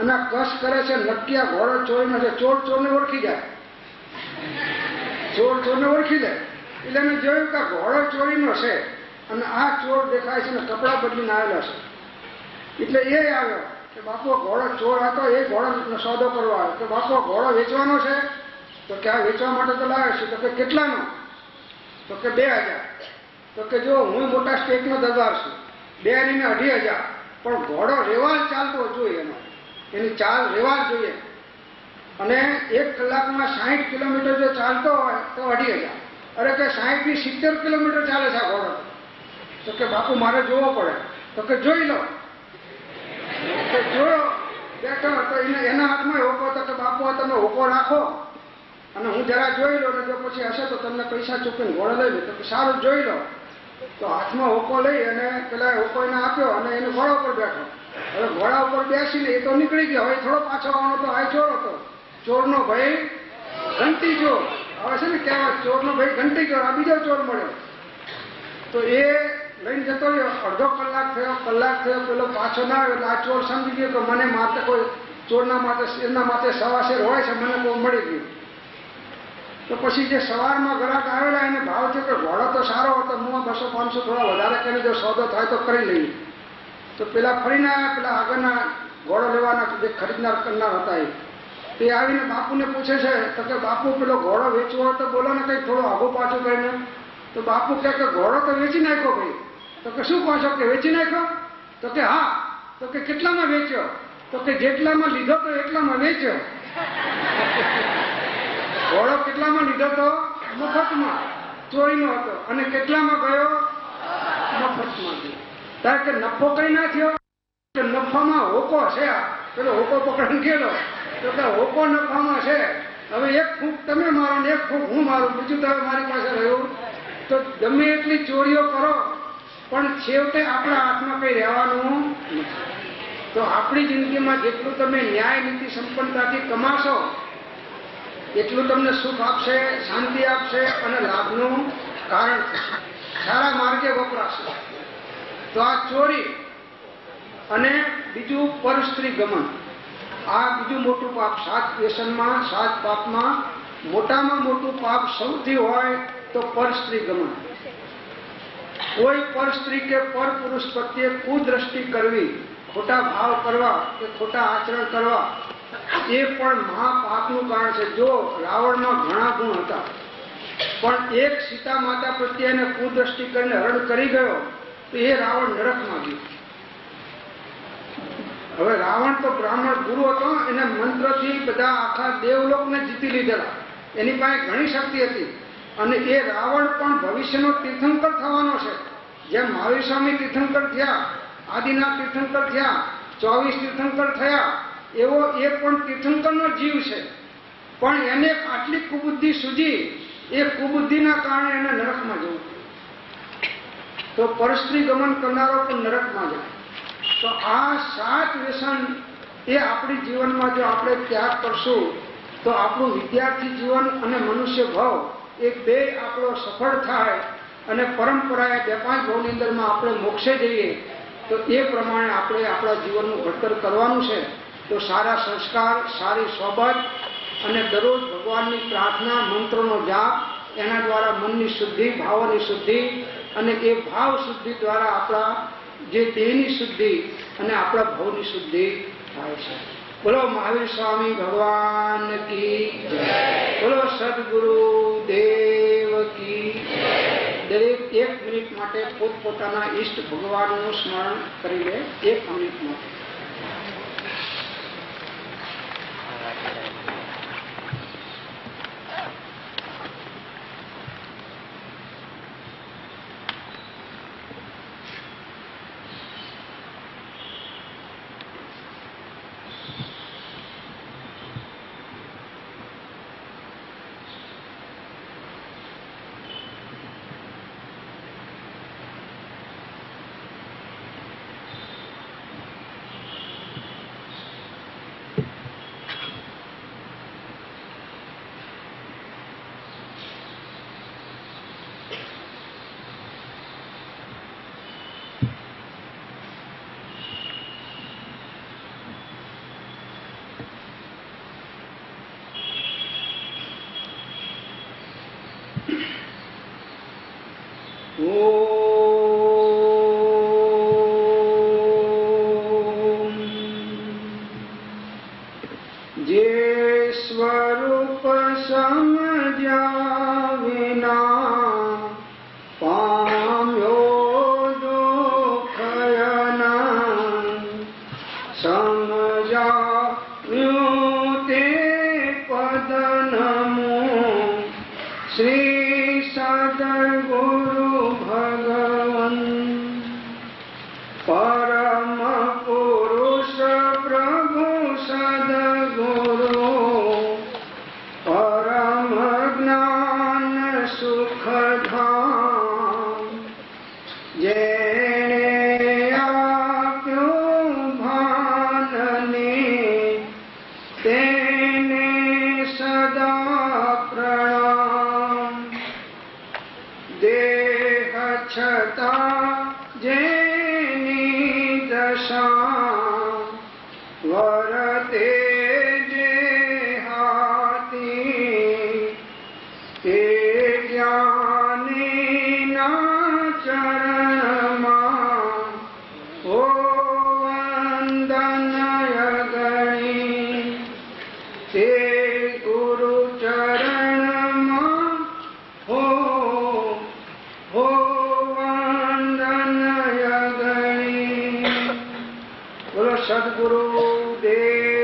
અને કશ કરે છે નક્કી આ ઘોડો ચોરીનો છે. ચોર ચોરને ઓળખી જાય, ચોર ચોરને ઓળખી જાય. એટલે મેં જોયું કે ઘોડો ચોરીનો છે અને આ ચોર દેખાય છે ને કપડાં બદલીને આવેલા છે. એટલે એ આવ્યો કે બાપુ ઘોડો ચોર હતો, એ ઘોડો સોદો કરવા આવ્યો. તો બાપુ ઘોડો વેચવાનો છે? તો કે આ વેચવા માટે તો લાવે છે. તો કે કેટલાનો? તો કે 2000. તો કે જો હું મોટા સ્ટેટનો દરબાર છું, 2 ને 2500, પણ ઘોડો રેવાલ ચાલતો જોઈએ, એની ચાલ રેવાલ જોઈએ. અને 1 કલાકમાં 60 કિલોમીટર જો ચાલતો હોય તો 2500. અરે કે 60 થી 70 કિલોમીટર ચાલે છે આ ઘોડો. તો કે બાપુ મારે જોવો પડે. તો કે જોઈ લો. તો જોયો, બેઠો તો એના હાથમાં હોકો. તો કે બાપુ તમે હોકો રાખો અને હું જરા જોઈ લો, ને જો પછી હશે તો તમને પૈસા ચૂકવીને ઘોડો લઈ લો. તો કે સારું જોઈ લો. તો હાથમાં હોકો લઈ અને પેલા હોકો એને આપ્યો અને એને ઘોડા ઉપર બેઠો. હવે ઘોડા ઉપર બેસીને એ તો નીકળી ગયો. હવે થોડો પાછો આવવાનો તો આ ચોર હતો. ચોરનો ભય ઘંટી ચોર. હવે છે ને કહેવાય, ચોરનો ભય ઘંટી ચોર. આ બીજો ચોર મળ્યો. તો એ લઈને જતો રહ્યો. અડધો કલાક થયો, પેલો પાછો ના આવ્યો. એટલે આ ચોર સમજી ગયો કે મને માથે કોઈ ચોરના માથે, એના માથે સવાશેર હોય છે, મને કોઈ મળી ગયું. તો પછી જે સવારમાં ગ્રાહક આવેલા એને ભાવ થયો કે ઘોડો તો સારો હતો, હું 200-500 થોડા વધારે કરીને જો સોદો થાય તો કરી લઈએ. તો પેલા ફરીને આવ્યા, પેલા આગળના ઘોડો લેવાના જે ખરીદનાર કરનાર હતા એ આવીને બાપુને પૂછે છે. તો કે બાપુ પેલો ઘોડો વેચવો હોય તો બોલો ને, કંઈક થોડો આગો પાછું કરીને. તો બાપુ કહે કે ઘોડો તો વેચી નાખ્યો ભાઈ. તો કે શું કહો છો કે વેચી નાખ્યો? તો કે હા. તો કે કેટલામાં વેચ્યો? તો કે જેટલામાં લીધો તો એટલામાં વેચ્યો. ઘોડો કેટલામાં લીધો તો? મફતમાં, ચોરીનો હતો. અને કેટલામાં ગયો? મફતમાં ગયો. કારણ કે નફો કઈ ના થયો. નફામાં હોકો છે. પેલો હોકો પકડી ગયેલો તો કે હોકો નફામાં છે. હવે એક ફૂંક તમે મારો ને એક ફૂંક હું મારું, બીજું તો મારી પાસે રહ્યું. તો ગમે એટલી ચોરીઓ કરો પણ છેવટે આપણા હાથમાં કઈ રહેવાનું નથી. તો આપણી જિંદગીમાં જેટલું તમે ન્યાય નીતિ સંપન્નતાથી કમાશો એટલું તમને સુખ આપશે, શાંતિ આપશે અને લાભનું કારણ થશે. સારા માર્ગે વપરાશે. તો આ ચોરી અને બીજું પરસ્ત્રી ગમન, આ બીજું મોટું પાપ. 7 વ્યસનમાં 7 પાપમાં મોટામાં મોટું પાપ સૌથી હોય તો પરસ્ત્રી ગમન. કોઈ પરસ્ત્રી કે પરપુરુષ પ્રત્યે કુદ્રષ્ટિ કરવી, ખોટા ભાવ કરવા કે ખોટા આચરણ કરવા, એ પણ મહાપાપનું કારણ છે. જો રાવણમાં ઘણા ગુણ હતા પણ એક સીતા માતા પ્રત્યે એને કુદ્રષ્ટિ કરીને હરણ કરી ગયો તો એ રાવણ નરકમાં ગયો. હવે રાવણ તો બ્રાહ્મણ ગુરુ હતો, એને મંત્રથી બધા આખા દેવલોકને જીતી લીધેલા. એની પાસે ઘણી શક્તિ હતી અને એ રાવણ પણ ભવિષ્યનો તીર્થંકર થવાનો છે. જેમ મહાવીર સ્વામી તીર્થંકર થયા, આદિનાથ તીર્થંકર થયા, 24 તીર્થંકર થયા, એવો એ પણ તીર્થંકરનો જીવ છે. પણ એને આટલી કુબુદ્ધિ સૂજી, એ કુબુદ્ધિના કારણે એને નરકમાં જવું. તો પરસ્ત્રી ગમન કરનારો પણ નરકમાં જાય. તો આ 7 વ્યસન એ આપણી જીવનમાં જો આપણે ત્યાગ કરશું તો આપણું વિદ્યાર્થી જીવન અને મનુષ્ય ભાવ એ બે આપણો સફળ થાય અને પરંપરાએ 2-5 ભાવની અંદરમાં આપણે મોક્ષે જઈએ. તો એ પ્રમાણે આપણે આપણા જીવનનું ઘડતર કરવાનું છે. તો સારા સંસ્કાર, સારી સોબત અને દરરોજ ભગવાનની પ્રાર્થના, મંત્રોનો જાપ, એના દ્વારા મનની શુદ્ધિ, ભાવોની શુદ્ધિ અને એ ભાવ શુદ્ધિ દ્વારા આપણા જે દેહની શુદ્ધિ અને આપણા ભાવની શુદ્ધિ થાય છે. બોલો મહાવીર સ્વામી ભગવાન કી જય. બોલો સદગુરુ દેવ કી જય. દરેક 1 મિનિટ માટે પોતપોતાના ઈષ્ટ ભગવાનનું સ્મરણ કરી લે. 1 મિનિટ માટે. જે સ્વરૂપ સમજ્યા વિના પામ્યો દુઃખયના, સમજાવ્યું તે પદનમું શ્રી સદગુરુ ભગવન. પરમ પુરુષ પ્રભુ સદગુરુ, પરમ જ્ઞાન સુખધામ, જેણે આપ્યું ભાનને તેને સદા પ્રણામ. દેહ છતાં જેની દશા વરતે જે હાથી, તે જ્ઞાનીના ચરણમાં ઓ વંદન અગણી. તે ગુરુ ચરણમાં હો બોલો સદગુરુ દેવ